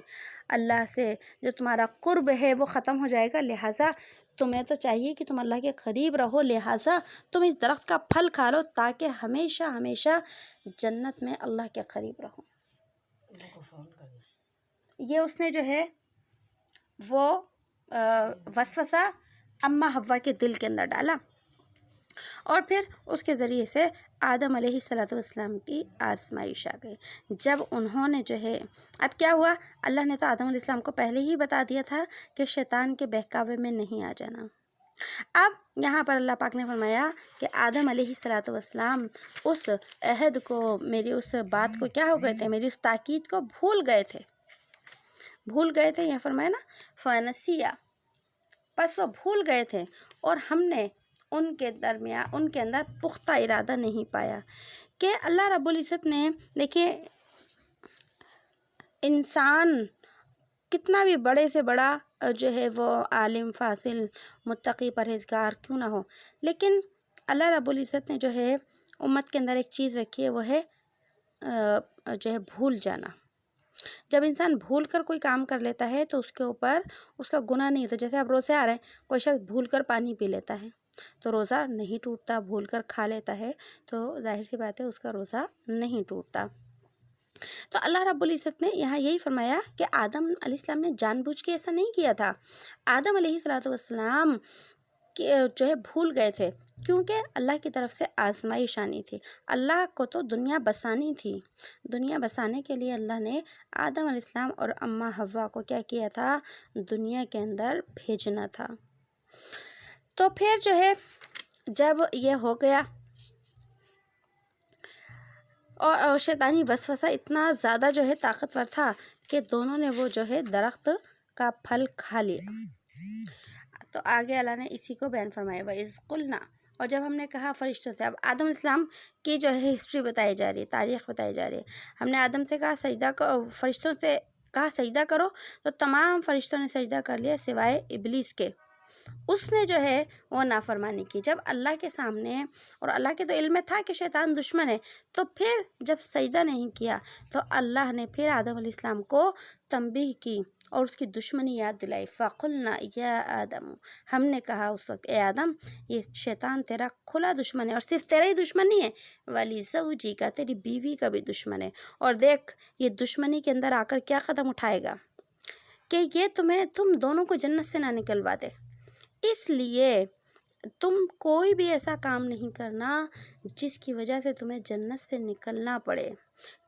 اللہ سے جو تمہارا قرب ہے وہ ختم ہو جائے گا، لہٰذا تمہیں تو چاہیے کہ تم اللہ کے قریب رہو، لہٰذا تم اس درخت کا پھل کھا لو تاکہ ہمیشہ ہمیشہ جنت میں اللہ کے قریب رہو۔ یہ اس نے جو ہے وہ وسوسہ اماں حوا کے دل کے اندر ڈالا، اور پھر اس کے ذریعے سے آدم علیہ السلام کی آزمائش آ گئی۔ جب انہوں نے جو ہے، اب کیا ہوا؟ اللہ نے تو آدم علیہ السلام کو پہلے ہی بتا دیا تھا کہ شیطان کے بہکاوے میں نہیں آ جانا۔ اب یہاں پر اللہ پاک نے فرمایا کہ آدم علیہ السلام اس عہد کو، میری اس بات کو کیا ہو گئے تھے، میری اس تاکید کو بھول گئے تھے۔ بھول گئے تھے، یہ فرمایا نا فنسیا، پس وہ بھول گئے تھے اور ہم نے ان کے اندر پختہ ارادہ نہیں پایا کہ اللہ رب العزت نے دیکھیے انسان کتنا بھی بڑے سے بڑا جو ہے وہ عالم فاضل متقی پرہیزگار کیوں نہ ہو، لیکن اللہ رب العزت نے جو ہے امت کے اندر ایک چیز رکھی ہے، وہ ہے جو ہے بھول جانا۔ جب انسان بھول کر کوئی کام کر لیتا ہے تو اس کے اوپر اس کا گناہ نہیں ہوتا۔ جیسے آپ روزے آ رہے ہیں، کوئی شخص بھول کر پانی پی لیتا ہے تو روزہ نہیں ٹوٹتا، بھول کر کھا لیتا ہے تو ظاہر سی بات ہے اس کا روزہ نہیں ٹوٹتا۔ تو اللہ رب العزت نے یہاں یہی فرمایا کہ آدم علیہ السلام نے جان بوجھ کے ایسا نہیں کیا تھا۔ آدم علیہ السلام جو ہے بھول گئے تھے، کیونکہ اللہ کی طرف سے آزمائش آنی تھی۔ اللہ کو تو دنیا بسانی تھی، دنیا بسانے کے لیے اللہ نے آدم علیہ السلام اور اماں حوا کو کیا کیا تھا؟ دنیا کے اندر بھیجنا تھا۔ تو پھر جو ہے جب یہ ہو گیا اور شیطانی وسوسہ اتنا زیادہ جو ہے طاقتور تھا کہ دونوں نے وہ جو ہے درخت کا پھل کھا لیا۔ تو آگے اللہ نے اسی کو بیان فرمایا وَإِذْ قُلْنَا، اور جب ہم نے کہا فرشتوں سے، اب آدم علیہ السلام کی جو ہے ہسٹری بتائی جا رہی ہے، تاریخ بتائی جا رہی ہے۔ ہم نے آدم سے کہا سجدہ کرو، فرشتوں سے کہا سجدہ کرو تو تمام فرشتوں نے سجدہ کر لیا سوائے ابلیس کے۔ اس نے جو ہے وہ نافرمانی کی۔ جب اللہ کے سامنے، اور اللہ کے تو علم میں تھا کہ شیطان دشمن ہے، تو پھر جب سجدہ نہیں کیا تو اللہ نے پھر آدم علیہ السلام کو تنبیہ کی اور اس کی دشمنی یاد دلائی۔ فَقُلْنَا يَا آدَمُ، ہم نے کہا اس وقت اے آدم یہ شیطان تیرا کھلا دشمن ہے، اور صرف تیرا ہی دشمن نہیں ہے، وَلِزَوْجِكَ، تیری بیوی کا بھی دشمن ہے۔ اور دیکھ یہ دشمنی کے اندر آ کر کیا قدم اٹھائے گا کہ یہ تم دونوں کو جنت سے نہ نکلوا دے، اس لیے تم کوئی بھی ایسا کام نہیں کرنا جس کی وجہ سے تمہیں جنت سے نکلنا پڑے،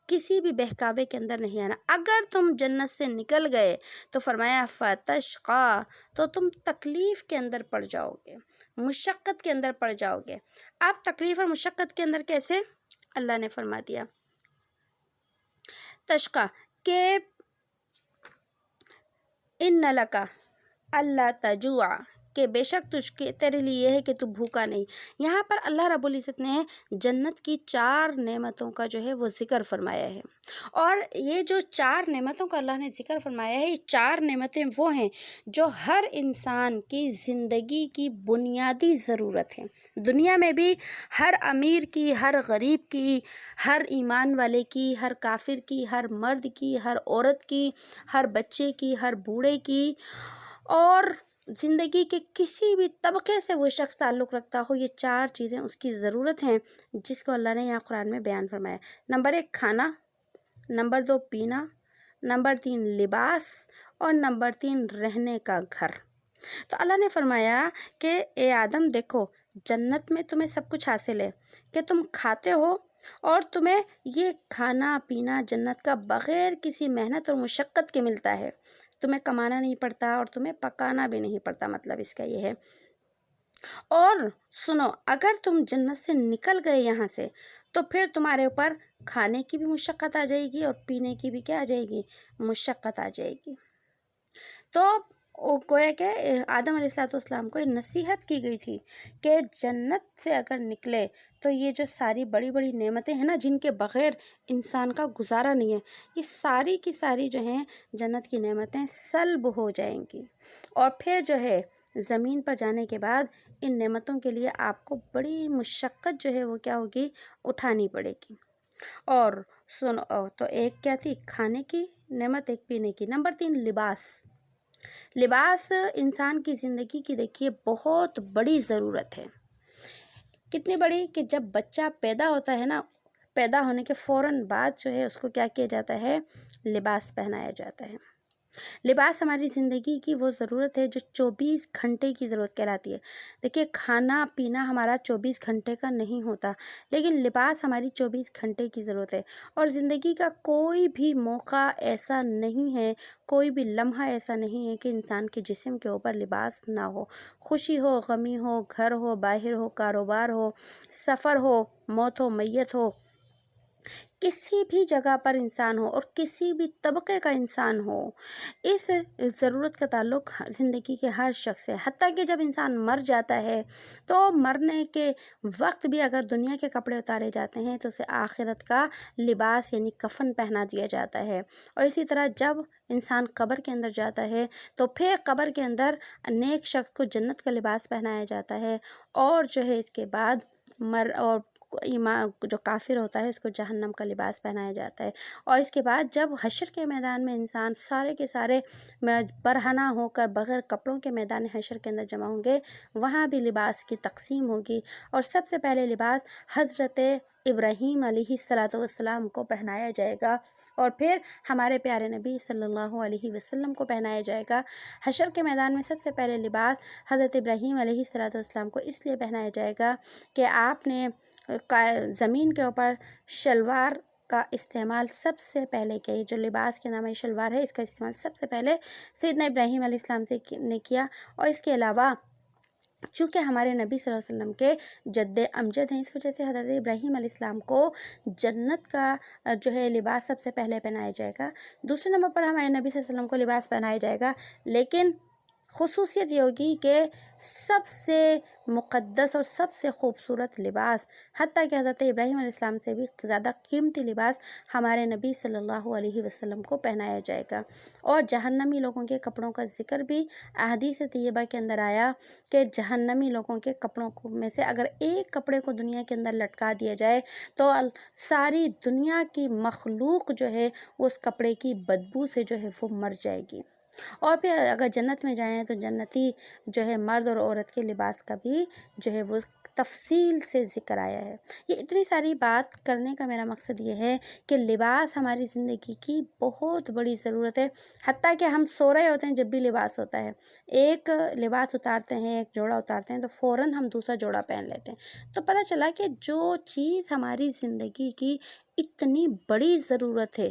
کسی بھی بہکاوے کے اندر نہیں آنا۔ اگر تم جنت سے نکل گئے تو فرمایا فَتَشْقَىٰ، تو تم تکلیف کے اندر پڑ جاؤ گے، مشقت کے اندر پڑ جاؤ گے۔ اب تکلیف اور مشقت کے اندر کیسے؟ اللہ نے فرما دیا تشقیٰ کہ اِنَّ لَكَ اللہ تجوع، کہ بے شک تیرے لیے یہ ہے کہ تو بھوکا نہیں۔ یہاں پر اللہ رب العزت نے جنت کی 4 نعمتوں کا جو ہے وہ ذکر فرمایا ہے، اور یہ جو 4 نعمتوں کا اللہ نے ذکر فرمایا ہے، یہ 4 نعمتیں وہ ہیں جو ہر انسان کی زندگی کی بنیادی ضرورت ہیں۔ دنیا میں بھی ہر امیر کی، ہر غریب کی، ہر ایمان والے کی، ہر کافر کی، ہر مرد کی، ہر عورت کی، ہر بچے کی، ہر بوڑھے کی، اور زندگی کے کسی بھی طبقے سے وہ شخص تعلق رکھتا ہو، یہ 4 چیزیں اس کی ضرورت ہیں جس کو اللہ نے یہاں قرآن میں بیان فرمایا۔ نمبر 1 کھانا، نمبر 2 پینا، نمبر 3 لباس، اور نمبر 3 رہنے کا گھر۔ تو اللہ نے فرمایا کہ اے آدم دیکھو جنت میں تمہیں سب کچھ حاصل ہے کہ تم کھاتے ہو، اور تمہیں یہ کھانا پینا جنت کا بغیر کسی محنت اور مشقت کے ملتا ہے، تمہیں کمانا نہیں پڑتا اور تمہیں پکانا بھی نہیں پڑتا، مطلب اس کا یہ ہے۔ اور سنو اگر تم جنت سے نکل گئے یہاں سے تو پھر تمہارے اوپر کھانے کی بھی مشقت آ جائے گی اور پینے کی بھی کیا آ جائے گی؟ مشقت آ جائے گی۔ تو گویا کہ آدم علیہ السلام کو نصیحت کی گئی تھی کہ جنت سے اگر نکلے تو یہ جو ساری بڑی بڑی نعمتیں ہیں نا جن کے بغیر انسان کا گزارا نہیں ہے، یہ ساری کی ساری جو ہیں جنت کی نعمتیں سلب ہو جائیں گی، اور پھر جو ہے زمین پر جانے کے بعد ان نعمتوں کے لیے آپ کو بڑی مشقت جو ہے وہ کیا ہوگی؟ اٹھانی پڑے گی۔ اور سنو تو ایک کیا تھی؟ کھانے کی نعمت، ایک پینے کی۔ نمبر 3 لباس۔ لباس انسان کی زندگی کی دیکھیے بہت بڑی ضرورت ہے۔ کتنی بڑی کہ جب بچہ پیدا ہوتا ہے نا، پیدا ہونے کے فوراً بعد جو ہے اس کو کیا کیا جاتا ہے؟ لباس پہنایا جاتا ہے۔ لباس ہماری زندگی کی وہ ضرورت ہے جو 24 گھنٹے کی ضرورت کہلاتی ہے۔ دیکھیے کھانا پینا ہمارا 24 گھنٹے کا نہیں ہوتا، لیکن لباس ہماری 24 گھنٹے کی ضرورت ہے، اور زندگی کا کوئی بھی موقع ایسا نہیں ہے، کوئی بھی لمحہ ایسا نہیں ہے کہ انسان کے جسم کے اوپر لباس نہ ہو۔ خوشی ہو، غمی ہو، گھر ہو، باہر ہو، کاروبار ہو، سفر ہو، موت ہو، میت ہو، کسی بھی جگہ پر انسان ہو اور کسی بھی طبقے کا انسان ہو، اس ضرورت کا تعلق زندگی کے ہر شخص سے، حتیٰ کہ جب انسان مر جاتا ہے تو مرنے کے وقت بھی اگر دنیا کے کپڑے اتارے جاتے ہیں تو اسے آخرت کا لباس یعنی کفن پہنا دیا جاتا ہے۔ اور اسی طرح جب انسان قبر کے اندر جاتا ہے تو پھر قبر کے اندر نیک شخص کو جنت کا لباس پہنایا جاتا ہے، اور جو ہے اس کے بعد اور ایمان جو کافر ہوتا ہے اس کو جہنم کا لباس پہنایا جاتا ہے۔ اور اس کے بعد جب حشر کے میدان میں انسان سارے کے سارے برہنہ ہو کر بغیر کپڑوں کے میدان حشر کے اندر جمع ہوں گے، وہاں بھی لباس کی تقسیم ہوگی، اور سب سے پہلے لباس حضرت ابراہیم علیہ السلام کو پہنایا جائے گا، اور پھر ہمارے پیارے نبی صلی اللہ علیہ وسلم کو پہنایا جائے گا۔ حشر کے میدان میں سب سے پہلے لباس حضرت ابراہیم علیہ السلام کو اس لیے پہنایا جائے گا کہ آپ نے زمین کے اوپر شلوار کا استعمال سب سے پہلے کیا، جو لباس کے نام شلوار ہے اس کا استعمال سب سے پہلے سیدنا ابراہیم علیہ السلام نے کیا۔ اور اس کے علاوہ چونکہ ہمارے نبی صلی اللہ علیہ وسلم کے جد امجد ہیں، اس وجہ سے حضرت ابراہیم علیہ السلام کو جنت کا جو ہے لباس سب سے پہلے پہنایا جائے گا۔ دوسرے نمبر پر ہمارے نبی صلی اللہ علیہ وسلم کو لباس پہنایا جائے گا، لیکن خصوصیت یہ ہوگی کہ سب سے مقدس اور سب سے خوبصورت لباس، حتیٰ کہ حضرت ابراہیم علیہ السلام سے بھی زیادہ قیمتی لباس ہمارے نبی صلی اللہ علیہ وسلم کو پہنایا جائے گا۔ اور جہنمی لوگوں کے کپڑوں کا ذکر بھی احادیث طیبہ کے اندر آیا کہ جہنمی لوگوں کے کپڑوں میں سے اگر ایک کپڑے کو دنیا کے اندر لٹکا دیا جائے تو ساری دنیا کی مخلوق جو ہے اس کپڑے کی بدبو سے جو ہے وہ مر جائے گی۔ اور پھر اگر جنت میں جائیں تو جنتی جو ہے مرد اور عورت کے لباس کا بھی جو ہے وہ تفصیل سے ذکر آیا ہے۔ یہ اتنی ساری بات کرنے کا میرا مقصد یہ ہے کہ لباس ہماری زندگی کی بہت بڑی ضرورت ہے، حتیٰ کہ ہم سو رہے ہوتے ہیں جب بھی لباس ہوتا ہے، ایک لباس اتارتے ہیں، ایک جوڑا اتارتے ہیں تو فوراً ہم دوسرا جوڑا پہن لیتے ہیں۔ تو پتہ چلا کہ جو چیز ہماری زندگی کی اتنی بڑی ضرورت ہے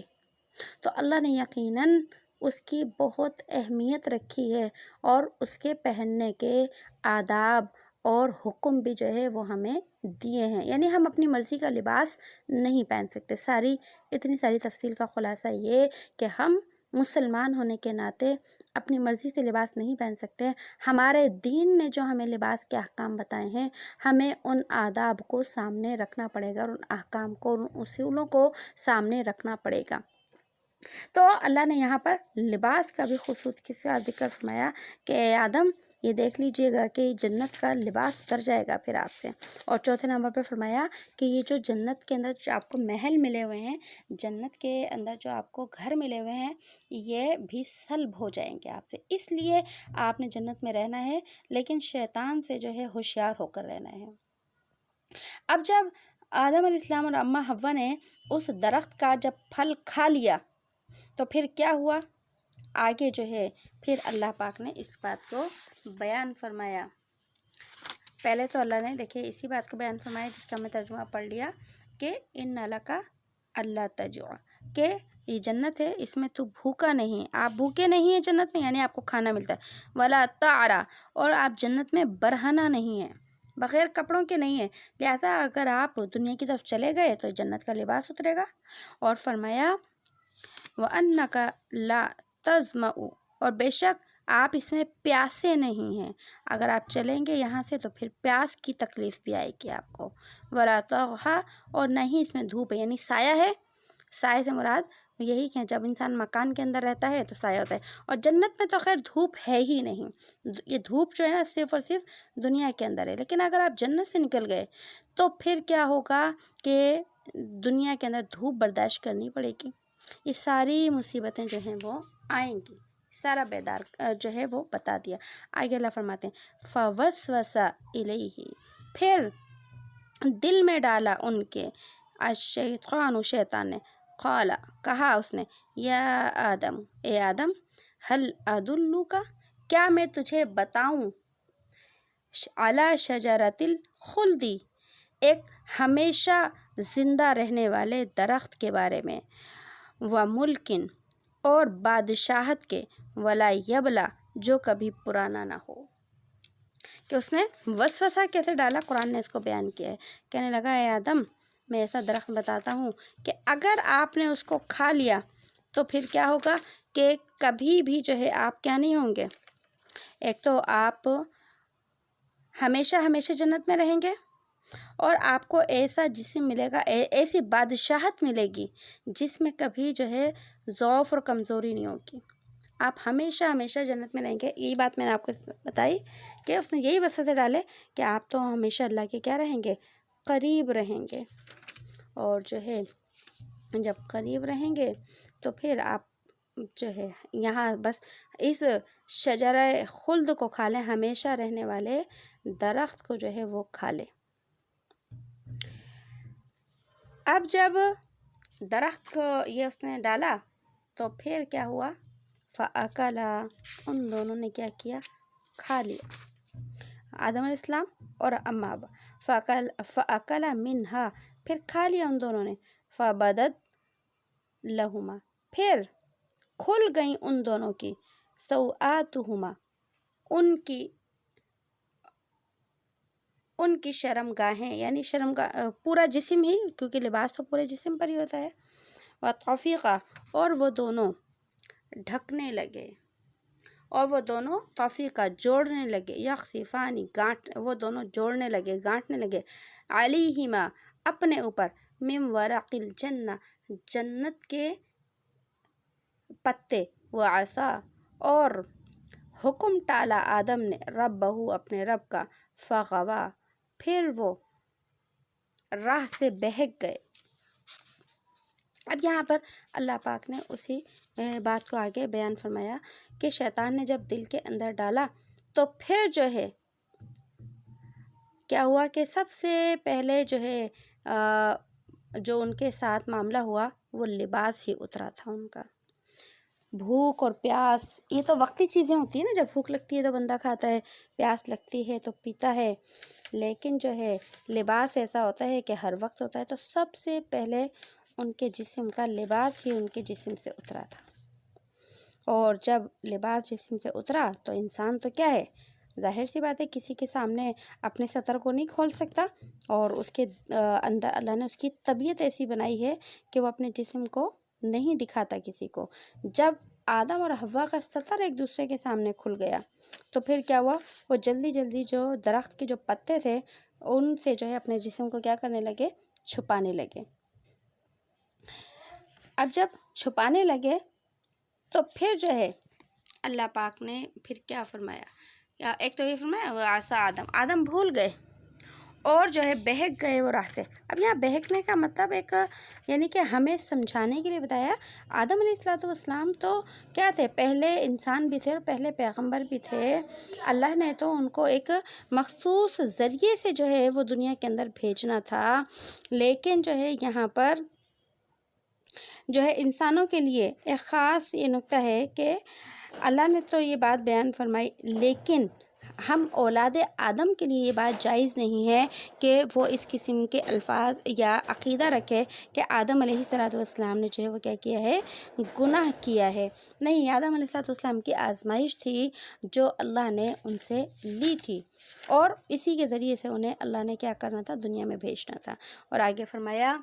تو اللہ نے یقیناً اس کی بہت اہمیت رکھی ہے، اور اس کے پہننے کے آداب اور حکم بھی جو ہے وہ ہمیں دیے ہیں، یعنی ہم اپنی مرضی کا لباس نہیں پہن سکتے۔ اتنی ساری تفصیل کا خلاصہ یہ کہ ہم مسلمان ہونے کے ناطے اپنی مرضی سے لباس نہیں پہن سکتے۔ ہمارے دین نے جو ہمیں لباس کے احکام بتائے ہیں، ہمیں ان آداب کو سامنے رکھنا پڑے گا، اور ان احکام کو، ان اصولوں کو سامنے رکھنا پڑے گا۔ تو اللہ نے یہاں پر لباس کا بھی خصوصی کا ذکر فرمایا کہ اے آدم یہ دیکھ لیجئے گا کہ جنت کا لباس اتر جائے گا پھر آپ سے۔ اور چوتھے نمبر پر فرمایا کہ یہ جو جنت کے اندر جو آپ کو محل ملے ہوئے ہیں، جنت کے اندر جو آپ کو گھر ملے ہوئے ہیں، یہ بھی سلب ہو جائیں گے آپ سے، اس لیے آپ نے جنت میں رہنا ہے، لیکن شیطان سے جو ہے ہوشیار ہو کر رہنا ہے۔ اب جب آدم علیہ السلام اور اماں حوا نے اس درخت کا جب پھل کھا لیا تو پھر کیا ہوا؟ آگے جو ہے پھر اللہ پاک نے اس بات کو بیان فرمایا۔ پہلے تو اللہ نے دیکھیں اسی بات کو بیان فرمایا جس کا میں ترجمہ پڑھ لیا کہ ان لک اللہ تجوع، کہ یہ جنت ہے، اس میں تو بھوکا نہیں، آپ بھوکے نہیں ہیں جنت میں، یعنی آپ کو کھانا ملتا ہے، ولا تعرا، اور آپ جنت میں برہنہ نہیں ہیں، بغیر کپڑوں کے نہیں ہیں، لہٰذا اگر آپ دنیا کی طرف چلے گئے تو جنت کا لباس اترے گا۔ اور فرمایا وَأَنَّكَ لَا تَظْمَأُ، اور بے شک آپ اس میں پیاسے نہیں ہیں، اگر آپ چلیں گے یہاں سے تو پھر پیاس کی تکلیف بھی آئے گی آپ کو، وَلَا تَضْحَىٰ، اور نہ ہی اس میں دھوپ ہے، یعنی سایہ ہے، سایہ سے مراد یہی کہ جب انسان مکان کے اندر رہتا ہے تو سایہ ہوتا ہے، اور جنت میں تو خیر دھوپ ہے ہی نہیں، یہ دھوپ جو ہے نا صرف اور صرف دنیا کے اندر ہے، لیکن اگر آپ جنت سے نکل گئے تو پھر کیا ہوگا کہ دنیا کے اندر دھوپ برداشت کرنی پڑے گی، یہ ساری مصیبتیں جو ہیں وہ آئیں گی، سارا بیدار جو ہے وہ بتا دیا۔ آگے اللہ فرماتے ہیں فَوَسْوَسَ إِلَيْهِ، پھر دل میں ڈالا ان کے، الشیطان، شیطان نے، قال، کہا اس نے، یا آدم، اے آدم، هل أدلک، کیا میں تجھے بتاؤں، علی شجرۃ الخلد، ایک ہمیشہ زندہ رہنے والے درخت کے بارے میں، وملکن، اور بادشاہت کے، ولا یبلا، جو کبھی پرانا نہ ہو۔ کہ اس نے وسوسہ کیسے ڈالا، قرآن نے اس کو بیان کیا ہے، کہنے لگا اے آدم میں ایسا درخت بتاتا ہوں کہ اگر آپ نے اس کو کھا لیا تو پھر کیا ہوگا کہ کبھی بھی جو ہے آپ کیا نہیں ہوں گے، ایک تو آپ ہمیشہ ہمیشہ جنت میں رہیں گے، اور آپ کو ایسا جسم ملے گا، ایسی بادشاہت ملے گی جس میں کبھی جو ہے ضعف اور کمزوری نہیں ہوگی، آپ ہمیشہ ہمیشہ جنت میں رہیں گے۔ یہی بات میں نے آپ کو بتائی کہ اس نے یہی وسوسے ڈالے کہ آپ تو ہمیشہ اللہ کے کیا رہیں گے، قریب رہیں گے، اور جو ہے جب قریب رہیں گے تو پھر آپ جو ہے یہاں بس اس شجرہ خلد کو کھا لیں، ہمیشہ رہنے والے درخت کو جو ہے وہ کھا لیں۔ اب جب درخت کو یہ اس نے ڈالا تو پھر کیا ہوا، فَأَكَلَا، ان دونوں نے کیا کیا، کھا لیا، آدم علیہ السلام اور اماں ابا، فَأَكَلَا مِنْهَا، پھر کھا لیا ان دونوں نے، فَبَدَتْ لَهُمَا، پھر کھل گئیں ان دونوں کی، سَوْآتُهُمَا، ان کی شرم گاہیں، یعنی شرم گاہ پورا جسم ہی، کیونکہ لباس تو پورے جسم پر ہی ہوتا ہے، وَطَفِقَا، اور وہ دونوں ڈھکنے لگے، اور وہ دونوں طفیقہ جوڑنے لگے، یخصفانی، وہ دونوں جوڑنے لگے، گانٹنے لگے، علیہما، اپنے اوپر، من ورق الجنہ، جنت کے پتے، وعصا، اور حکم ٹالا آدم نے، ربہ، اپنے رب کا، فغوا، پھر وہ راہ سے بہک گئے۔ اب یہاں پر اللہ پاک نے اسی بات کو آگے بیان فرمایا کہ شیطان نے جب دل کے اندر ڈالا تو پھر جو ہے کیا ہوا کہ سب سے پہلے جو ہے جو ان کے ساتھ معاملہ ہوا وہ لباس ہی اترا تھا ان کا۔ بھوک اور پیاس یہ تو وقتی چیزیں ہوتی ہیں نا، جب بھوک لگتی ہے تو بندہ کھاتا ہے، پیاس لگتی ہے تو پیتا ہے، لیکن جو ہے لباس ایسا ہوتا ہے کہ ہر وقت ہوتا ہے، تو سب سے پہلے ان کے جسم کا لباس ہی ان کے جسم سے اترا تھا، اور جب لباس جسم سے اترا تو انسان تو کیا ہے، ظاہر سی بات ہے کسی کے سامنے اپنے سطر کو نہیں کھول سکتا، اور اس کے اندر اللہ نے اس کی طبیعت ایسی بنائی ہے کہ وہ اپنے جسم کو نہیں دکھاتا کسی کو۔ جب آدم اور حوا کا سطر ایک دوسرے کے سامنے کھل گیا تو پھر کیا ہوا، وہ جلدی جلدی جو درخت کے جو پتے تھے ان سے جو ہے اپنے جسم کو کیا کرنے لگے، چھپانے لگے۔ اب جب چھپانے لگے تو پھر جو ہے اللہ پاک نے پھر کیا فرمایا، ایک تو یہ فرمایا عصا آدم بھول گئے اور جو ہے بہک گئے وہ راہ سے۔ اب یہاں بہکنے کا مطلب ایک یعنی کہ ہمیں سمجھانے کے لیے بتایا، آدم علیہ السلام تو کیا تھے، پہلے انسان بھی تھے اور پہلے پیغمبر بھی تھے، اللہ نے تو ان کو ایک مخصوص ذریعے سے جو ہے وہ دنیا کے اندر بھیجنا تھا، لیکن جو ہے یہاں پر جو ہے انسانوں کے لیے ایک خاص یہ نکتہ ہے کہ اللہ نے تو یہ بات بیان فرمائی، لیکن ہم اولاد آدم کے لیے یہ بات جائز نہیں ہے کہ وہ اس قسم کے الفاظ یا عقیدہ رکھے کہ آدم علیہ السلام نے جو ہے وہ کیا کیا ہے، گناہ کیا ہے۔ نہیں، آدم علیہ السلام کی آزمائش تھی جو اللہ نے ان سے لی تھی، اور اسی کے ذریعے سے انہیں اللہ نے کیا کرنا تھا، دنیا میں بھیجنا تھا۔ اور آگے فرمایا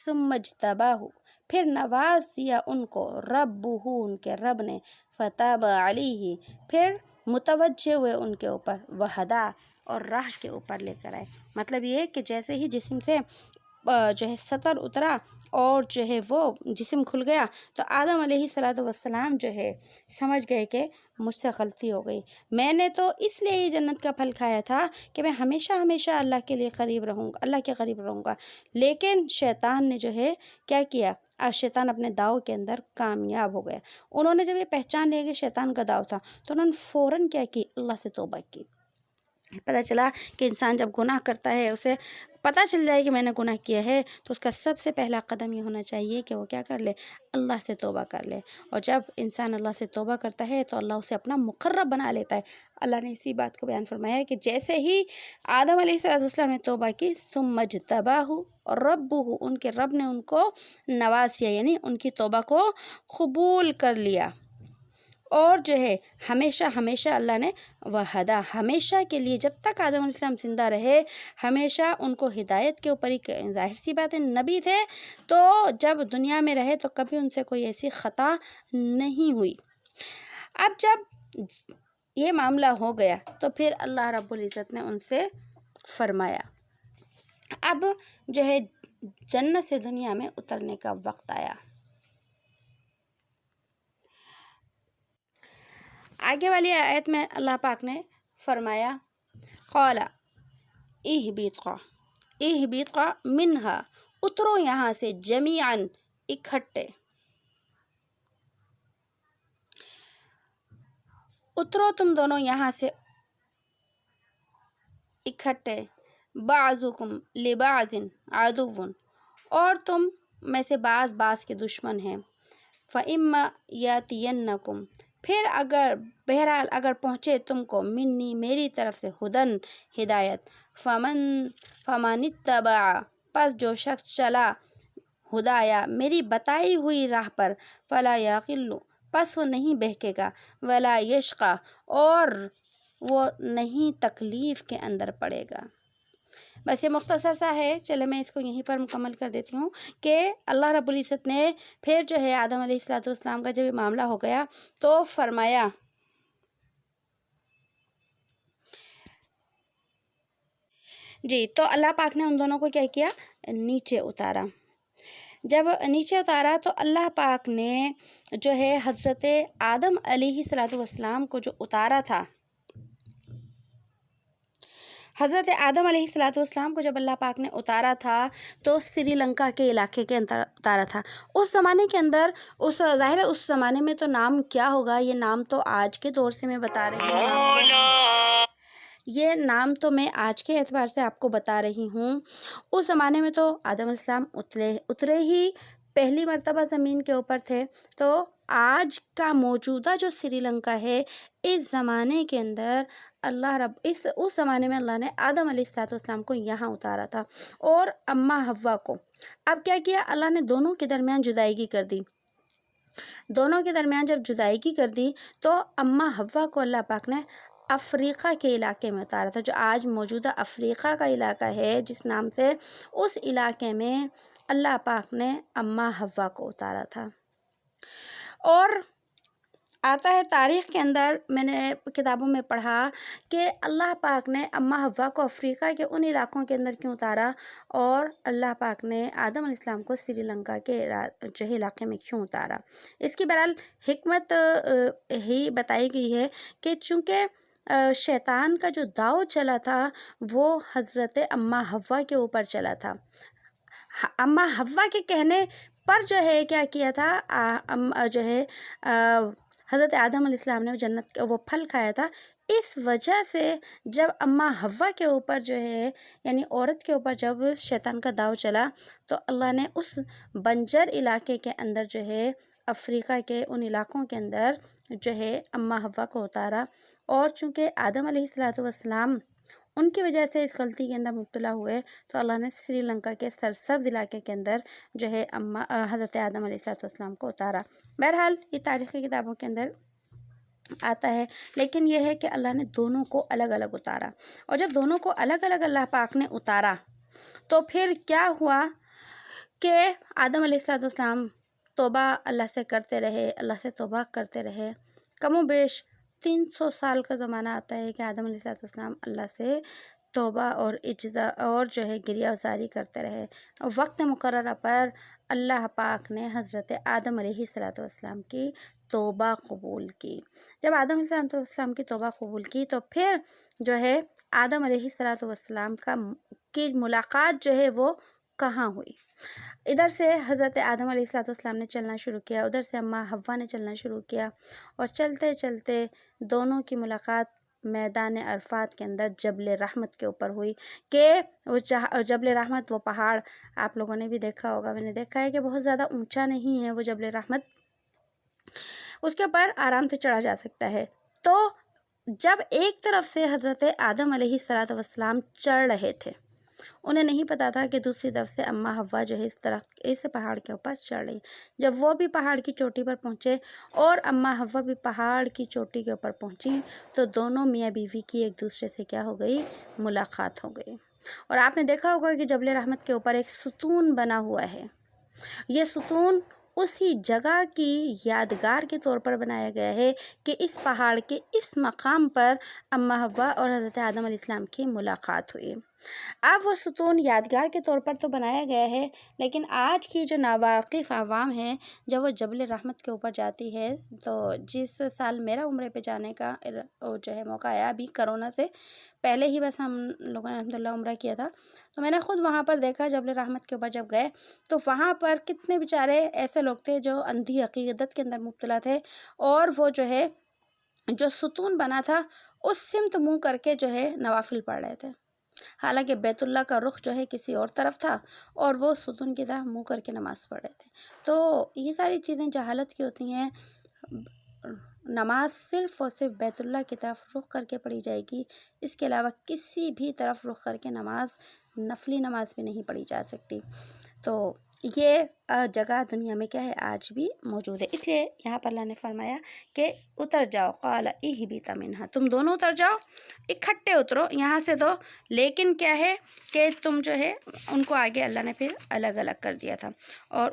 ثم اجتباہ، پھر نواز دیا ان کو، ربہ، ان کے رب نے، فتاب علیہ، پھر متوجہ ہوئے ان کے اوپر، وہدا، اور راہ کے اوپر لے کر آئے۔ مطلب یہ کہ جیسے ہی جسم سے جو ہے سطر اترا اور جو ہے وہ جسم کھل گیا تو آدم علیہ السلام جو ہے سمجھ گئے کہ مجھ سے غلطی ہو گئی، میں نے تو اس لیے ہی جنت کا پھل کھایا تھا کہ میں ہمیشہ ہمیشہ اللہ کے لیے قریب رہوں گا، اللہ کے قریب رہوں گا، لیکن شیطان نے جو ہے کیا کیا، شیطان اپنے داؤ کے اندر کامیاب ہو گیا۔ انہوں نے جب یہ پہچان لیا کہ شیطان کا داؤ تھا تو انہوں نے فوراً کیا کی، اللہ سے توبہ کی۔ پتہ چلا کہ انسان جب گناہ کرتا ہے، اسے پتہ چل جائے کہ میں نے گناہ کیا ہے، تو اس کا سب سے پہلا قدم یہ ہونا چاہیے کہ وہ کیا کر لے، اللہ سے توبہ کر لے، اور جب انسان اللہ سے توبہ کرتا ہے تو اللہ اسے اپنا مقرب بنا لیتا ہے۔ اللہ نے اسی بات کو بیان فرمایا ہے کہ جیسے ہی آدم علیہ السلام نے توبہ کی، ثم اجتباہ ربہ، ان کے رب نے ان کو نواز کیا، یعنی ان کی توبہ کو قبول کر لیا، اور جو ہے ہمیشہ ہمیشہ اللہ نے وحدہ ہمیشہ کے لیے جب تک آدم علیہ السلام زندہ رہے ہمیشہ ان کو ہدایت کے اوپر ہی، ظاہر سی بات ہے نبی تھے تو جب دنیا میں رہے تو کبھی ان سے کوئی ایسی خطا نہیں ہوئی۔ اب جب یہ معاملہ ہو گیا تو پھر اللہ رب العزت نے ان سے فرمایا اب جو ہے جنت سے دنیا میں اترنے کا وقت آیا۔ آگے والی آیت میں اللہ پاک نے فرمایا قال اہبطا منہا، اترو یہاں سے جمیعاً اکٹھے، اترو تم دونوں یہاں سے اکٹھے، بعضکم لبعض عدو، اور تم میں سے بعض کے دشمن ہیں، فإما یاتینکم، پھر بہرحال اگر پہنچے تم کو منی میری طرف سے ہدن ہدایت، فمن اتبع، پس جو شخص چلا ہدایا میری بتائی ہوئی راہ پر، فلا یضل، پس وہ نہیں بہکے گا، ولا یشقی، اور وہ نہیں تکلیف کے اندر پڑے گا۔ بس یہ مختصر سا ہے، چلے میں اس کو یہیں پر مکمل کر دیتی ہوں کہ اللہ رب العزت نے پھر جو ہے آدم علیہ السلام کا جب یہ معاملہ ہو گیا تو فرمایا جی، تو اللہ پاک نے ان دونوں کو کیا کیا، نیچے اتارا۔ جب نیچے اتارا تو اللہ پاک نے جو ہے حضرت آدم علیہ السلام کو جو اتارا تھا، حضرت آدم علیہ السلام کو جب اللہ پاک نے اتارا تھا تو سری لنکا کے علاقے کے اندر اتارا تھا۔ اس زمانے کے اندر ظاہر ہے اس زمانے میں تو نام کیا ہوگا، یہ نام تو آج کے دور سے میں بتا رہی ہوں، یہ نام تو میں آج کے اعتبار سے آپ کو بتا رہی ہوں۔ اس زمانے میں تو آدم علیہ السلام اترے ہی پہلی مرتبہ زمین کے اوپر تھے، تو آج کا موجودہ جو سری لنکا ہے اس زمانے کے اندر اس زمانے میں اللہ نے آدم علیہ السلام کو یہاں اتارا تھا اور اماں حوا کو۔ اب کیا کیا اللہ نے، دونوں کے درمیان جدائیگی کر دی۔ دونوں کے درمیان جب جدائیگی کر دی تو اماں حوا کو اللہ پاک نے افریقہ کے علاقے میں اتارا تھا، جو آج موجودہ افریقہ کا علاقہ ہے جس نام سے، اس علاقے میں اللہ پاک نے اماں حوا کو اتارا تھا۔ اور آتا ہے تاریخ کے اندر، میں نے کتابوں میں پڑھا کہ اللہ پاک نے اماں حوا کو افریقہ کے ان علاقوں کے اندر کیوں اتارا، اور اللہ پاک نے آدم علیہ السلام کو سری لنکا کے جو علاقے میں کیوں اتارا۔ اس کی بہرحال حکمت ہی بتائی گئی ہے کہ چونکہ شیطان کا جو داؤ چلا تھا وہ حضرت اماں حوا کے اوپر چلا تھا۔ اماں حوا کے کہنے پر جو ہے کیا کیا تھا، جو ہے حضرت آدم علیہ السلام نے جنت وہ پھل کھایا تھا۔ اس وجہ سے جب اماں حوا کے اوپر جو ہے یعنی عورت کے اوپر جب شیطان کا داؤ چلا تو اللہ نے اس بنجر علاقے کے اندر جو ہے افریقہ کے ان علاقوں کے اندر جو ہے اماں حوا کو اتارا، اور چونکہ آدم علیہ السلام ان کی وجہ سے اس غلطی کے اندر مبتلا ہوئے تو اللہ نے سری لنکا کے سرسبز علاقے کے اندر جو ہے حضرت آدم علیہ السلام کو اتارا۔ بہرحال یہ تاریخی کتابوں کے اندر آتا ہے، لیکن یہ ہے کہ اللہ نے دونوں کو الگ الگ اتارا، اور جب دونوں کو الگ الگ اللہ پاک نے اتارا تو پھر کیا ہوا کہ آدم علیہ السلام توبہ اللہ سے کرتے رہے، اللہ سے توبہ کرتے رہے، کم و بیش 300 سال کا زمانہ آتا ہے کہ آدم علیہ السلام اللہ سے توبہ اور اور جو ہے گریہ وزاری کرتے رہے۔ وقت مقررہ پر اللہ پاک نے حضرت آدم علیہ السلام کی توبہ قبول کی۔ جب آدم علیہ السلام کی توبہ قبول کی تو پھر جو ہے آدم علیہ السلام کی ملاقات جو ہے وہ کہاں ہوئی؟ ادھر سے حضرت آدم علیہ السلام نے چلنا شروع کیا، ادھر سے اماں حوا نے چلنا شروع کیا، اور چلتے چلتے دونوں کی ملاقات میدان عرفات کے اندر جبل رحمت کے اوپر ہوئی کہ وہ جبل رحمت، وہ پہاڑ آپ لوگوں نے بھی دیکھا ہوگا، میں نے دیکھا ہے کہ بہت زیادہ اونچا نہیں ہے وہ جبل رحمت، اس کے اوپر آرام سے چڑھا جا سکتا ہے۔ تو جب ایک طرف سے حضرت آدم علیہ السلام چڑھ رہے تھے انہیں نہیں پتا تھا کہ دوسری طرف سے اماں حوا جو ہے اس پہاڑ کے اوپر چڑھ رہی۔ جب وہ بھی پہاڑ کی چوٹی پر پہنچے اور اماں حوا بھی پہاڑ کی چوٹی کے اوپر پہنچی تو دونوں میاں بیوی کی ایک دوسرے سے کیا ہو گئی؟ ملاقات ہو گئی۔ اور آپ نے دیکھا ہوگا کہ جبل رحمت کے اوپر ایک ستون بنا ہوا ہے۔ یہ ستون اسی جگہ کی یادگار کے طور پر بنایا گیا ہے کہ اس پہاڑ کے اس مقام پر اماں حوا اور حضرت آدم علیہ السلام کی ملاقات ہوئی۔ اب وہ ستون یادگار کے طور پر تو بنایا گیا ہے، لیکن آج کی جو ناواقف عوام ہے جب وہ جبل رحمت کے اوپر جاتی ہے، تو جس سال میرا عمرے پہ جانے کا جو ہے موقع آیا، ابھی کرونا سے پہلے ہی بس ہم لوگوں نے الحمدللہ عمرہ کیا تھا، تو میں نے خود وہاں پر دیکھا جبل رحمت کے اوپر جب گئے تو وہاں پر کتنے بیچارے ایسے لوگ تھے جو اندھی عقیدت کے اندر مبتلا تھے، اور وہ جو ہے جو ستون بنا تھا اس سمت منہ کر کے جو ہے نوافل پڑھ رہے تھے، حالانکہ بیت اللہ کا رخ جو ہے کسی اور طرف تھا اور وہ ستون کی طرف منہ کر کے نماز پڑھ رہے تھے۔ تو یہ ساری چیزیں جہالت کی ہوتی ہیں۔ نماز صرف اور صرف بیت اللہ کی طرف رخ کر کے پڑھی جائے گی، اس کے علاوہ کسی بھی طرف رخ کر کے نماز، نفلی نماز بھی نہیں پڑھی جا سکتی۔ تو یہ جگہ دنیا میں کیا ہے؟ آج بھی موجود ہے۔ اس لیے یہاں پر اللہ نے فرمایا کہ اتر جاؤ، قال اہبط منہا، تم دونوں اتر جاؤ، اکٹھے اترو یہاں سے، تو لیکن کیا ہے کہ تم جو ہے ان کو آگے اللہ نے پھر الگ الگ کر دیا تھا، اور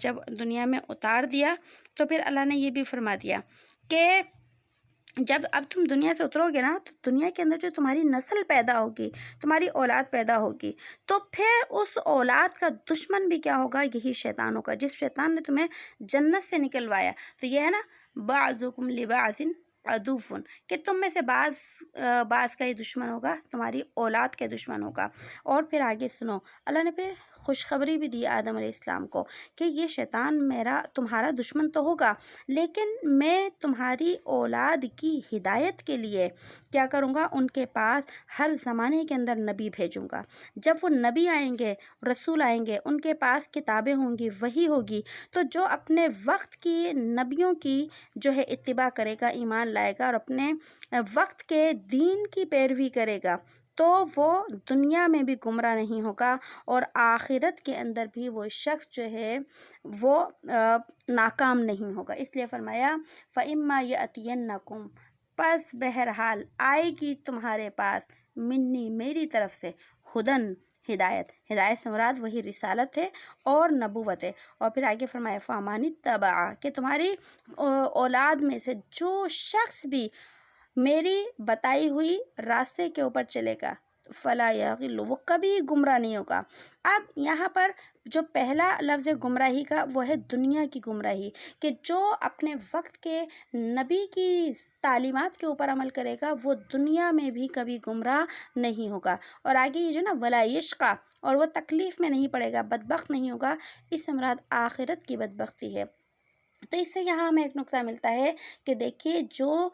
جب دنیا میں اتار دیا تو پھر اللہ نے یہ بھی فرما دیا کہ جب اب تم دنیا سے اترو گے نا تو دنیا کے اندر جو تمہاری نسل پیدا ہوگی، تمہاری اولاد پیدا ہوگی، تو پھر اس اولاد کا دشمن بھی کیا ہوگا؟ یہی شیطان ہوگا، جس شیطان نے تمہیں جنت سے نکلوایا۔ تو یہ ہے نا بعضکم لبعض عدو، کہ تم میں سے بعض کا یہ دشمن ہوگا، تمہاری اولاد کے دشمن ہوگا۔ اور پھر آگے سنو، اللہ نے پھر خوشخبری بھی دی آدم علیہ السلام کو کہ یہ شیطان تمہارا دشمن تو ہوگا، لیکن میں تمہاری اولاد کی ہدایت کے لیے کیا کروں گا؟ ان کے پاس ہر زمانے کے اندر نبی بھیجوں گا۔ جب وہ نبی آئیں گے، رسول آئیں گے، ان کے پاس کتابیں ہوں گی، وحی ہوگی، تو جو اپنے وقت کی نبیوں کی جو ہے اتباع کرے گا، ایمان لائے گا اور اپنے وقت کے دین کی پیروی کرے گا، تو وہ دنیا میں بھی گمراہ نہیں ہوگا اور آخرت کے اندر بھی وہ شخص جو ہے وہ ناکام نہیں ہوگا۔ اس لیے فرمایا فَإِمَّا يَأْتِيَنَّكُمْ، پس بہرحال آئے گی تمہارے پاس، منی میری طرف سے، ہدن ہدایت سے مراد وہی رسالت ہے اور نبوت ہے۔ اور پھر آگے فرمایا فَمَنِ اتَّبَعَ، کہ تمہاری اولاد میں سے جو شخص بھی میری بتائی ہوئی راستے کے اوپر چلے گا، فلا یضل، وہ کبھی گمراہ نہیں ہوگا۔ اب یہاں پر جو پہلا لفظ گمراہی کا وہ ہے دنیا کی گمراہی، کہ جو اپنے وقت کے نبی کی تعلیمات کے اوپر عمل کرے گا وہ دنیا میں بھی کبھی گمراہ نہیں ہوگا۔ اور آگے یہ جو نا ولا یشقی، اور وہ تکلیف میں نہیں پڑے گا، بدبخت نہیں ہوگا، اس سے مراد آخرت کی بدبختی ہے۔ تو اس سے یہاں ہمیں ایک نقطہ ملتا ہے کہ دیکھیے جو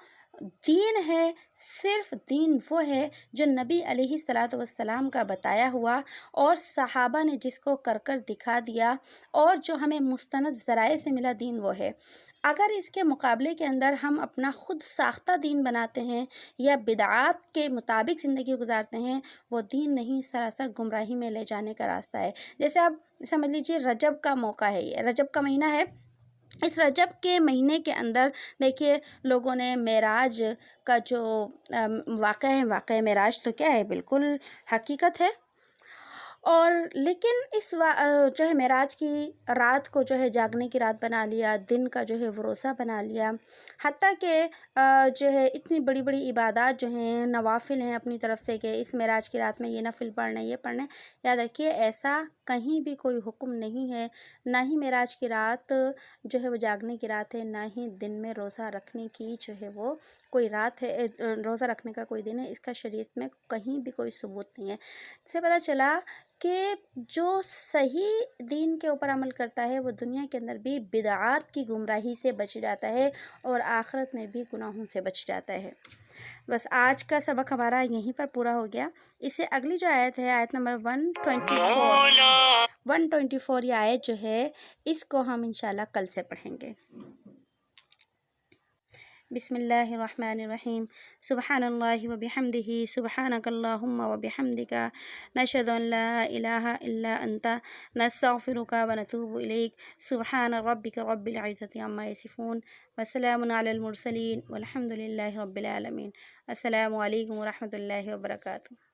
دین ہے، صرف دین وہ ہے جو نبی علیہ السلام کا بتایا ہوا اور صحابہ نے جس کو کر کر دکھا دیا اور جو ہمیں مستند ذرائع سے ملا، دین وہ ہے۔ اگر اس کے مقابلے کے اندر ہم اپنا خود ساختہ دین بناتے ہیں یا بدعات کے مطابق زندگی گزارتے ہیں، وہ دین نہیں، سراسر گمراہی میں لے جانے کا راستہ ہے۔ جیسے آپ سمجھ لیجئے رجب کا موقع ہے، یہ رجب کا مہینہ ہے، اس رجب کے مہینے کے اندر دیکھیے لوگوں نے معراج کا جو واقعہ ہے، واقعہ معراج تو کیا ہے، بالکل حقیقت ہے، اور لیکن اس جو ہے معراج کی رات کو جو ہے جاگنے کی رات بنا لیا، دن کا جو ہے وہ روزہ بنا لیا، حتیٰ کہ جو ہے اتنی بڑی بڑی عبادات جو ہیں، نوافل ہیں اپنی طرف سے کہ اس معراج کی رات میں یہ نفل پڑھنا، یہ پڑھنا، یاد رکھیے ایسا کہیں بھی کوئی حکم نہیں ہے، نہ ہی معراج کی رات جو ہے وہ جاگنے کی رات ہے، نہ ہی دن میں روزہ رکھنے کی جو ہے وہ کوئی رات ہے، روزہ رکھنے کا کوئی دن ہے، اس کا شریعت میں کہیں بھی کوئی ثبوت نہیں ہے۔ اس سے پتہ چلا کہ جو صحیح دین کے اوپر عمل کرتا ہے وہ دنیا کے اندر بھی بدعات کی گمراہی سے بچ جاتا ہے اور آخرت میں بھی گناہوں سے بچ جاتا ہے۔ بس آج کا سبق ہمارا یہیں پر پورا ہو گیا۔ اس سے اگلی جو آیت ہے، آیت نمبر 124 یہ آیت جو ہے اس کو ہم انشاءاللہ کل سے پڑھیں گے۔ بسم اللہ الرحمن الرحیم سبحان اللہ وبحمدہ سبحانک اللہم وبحمدک نشہد ان لا الہ الا انت نستغفرک ونتوب الیک سبحان ربک رب العزت عما یصفون وسلام علی المرسلین والحمد للہ رب العالمین۔ السلام علیکم ورحمۃ اللہ وبرکاتہ۔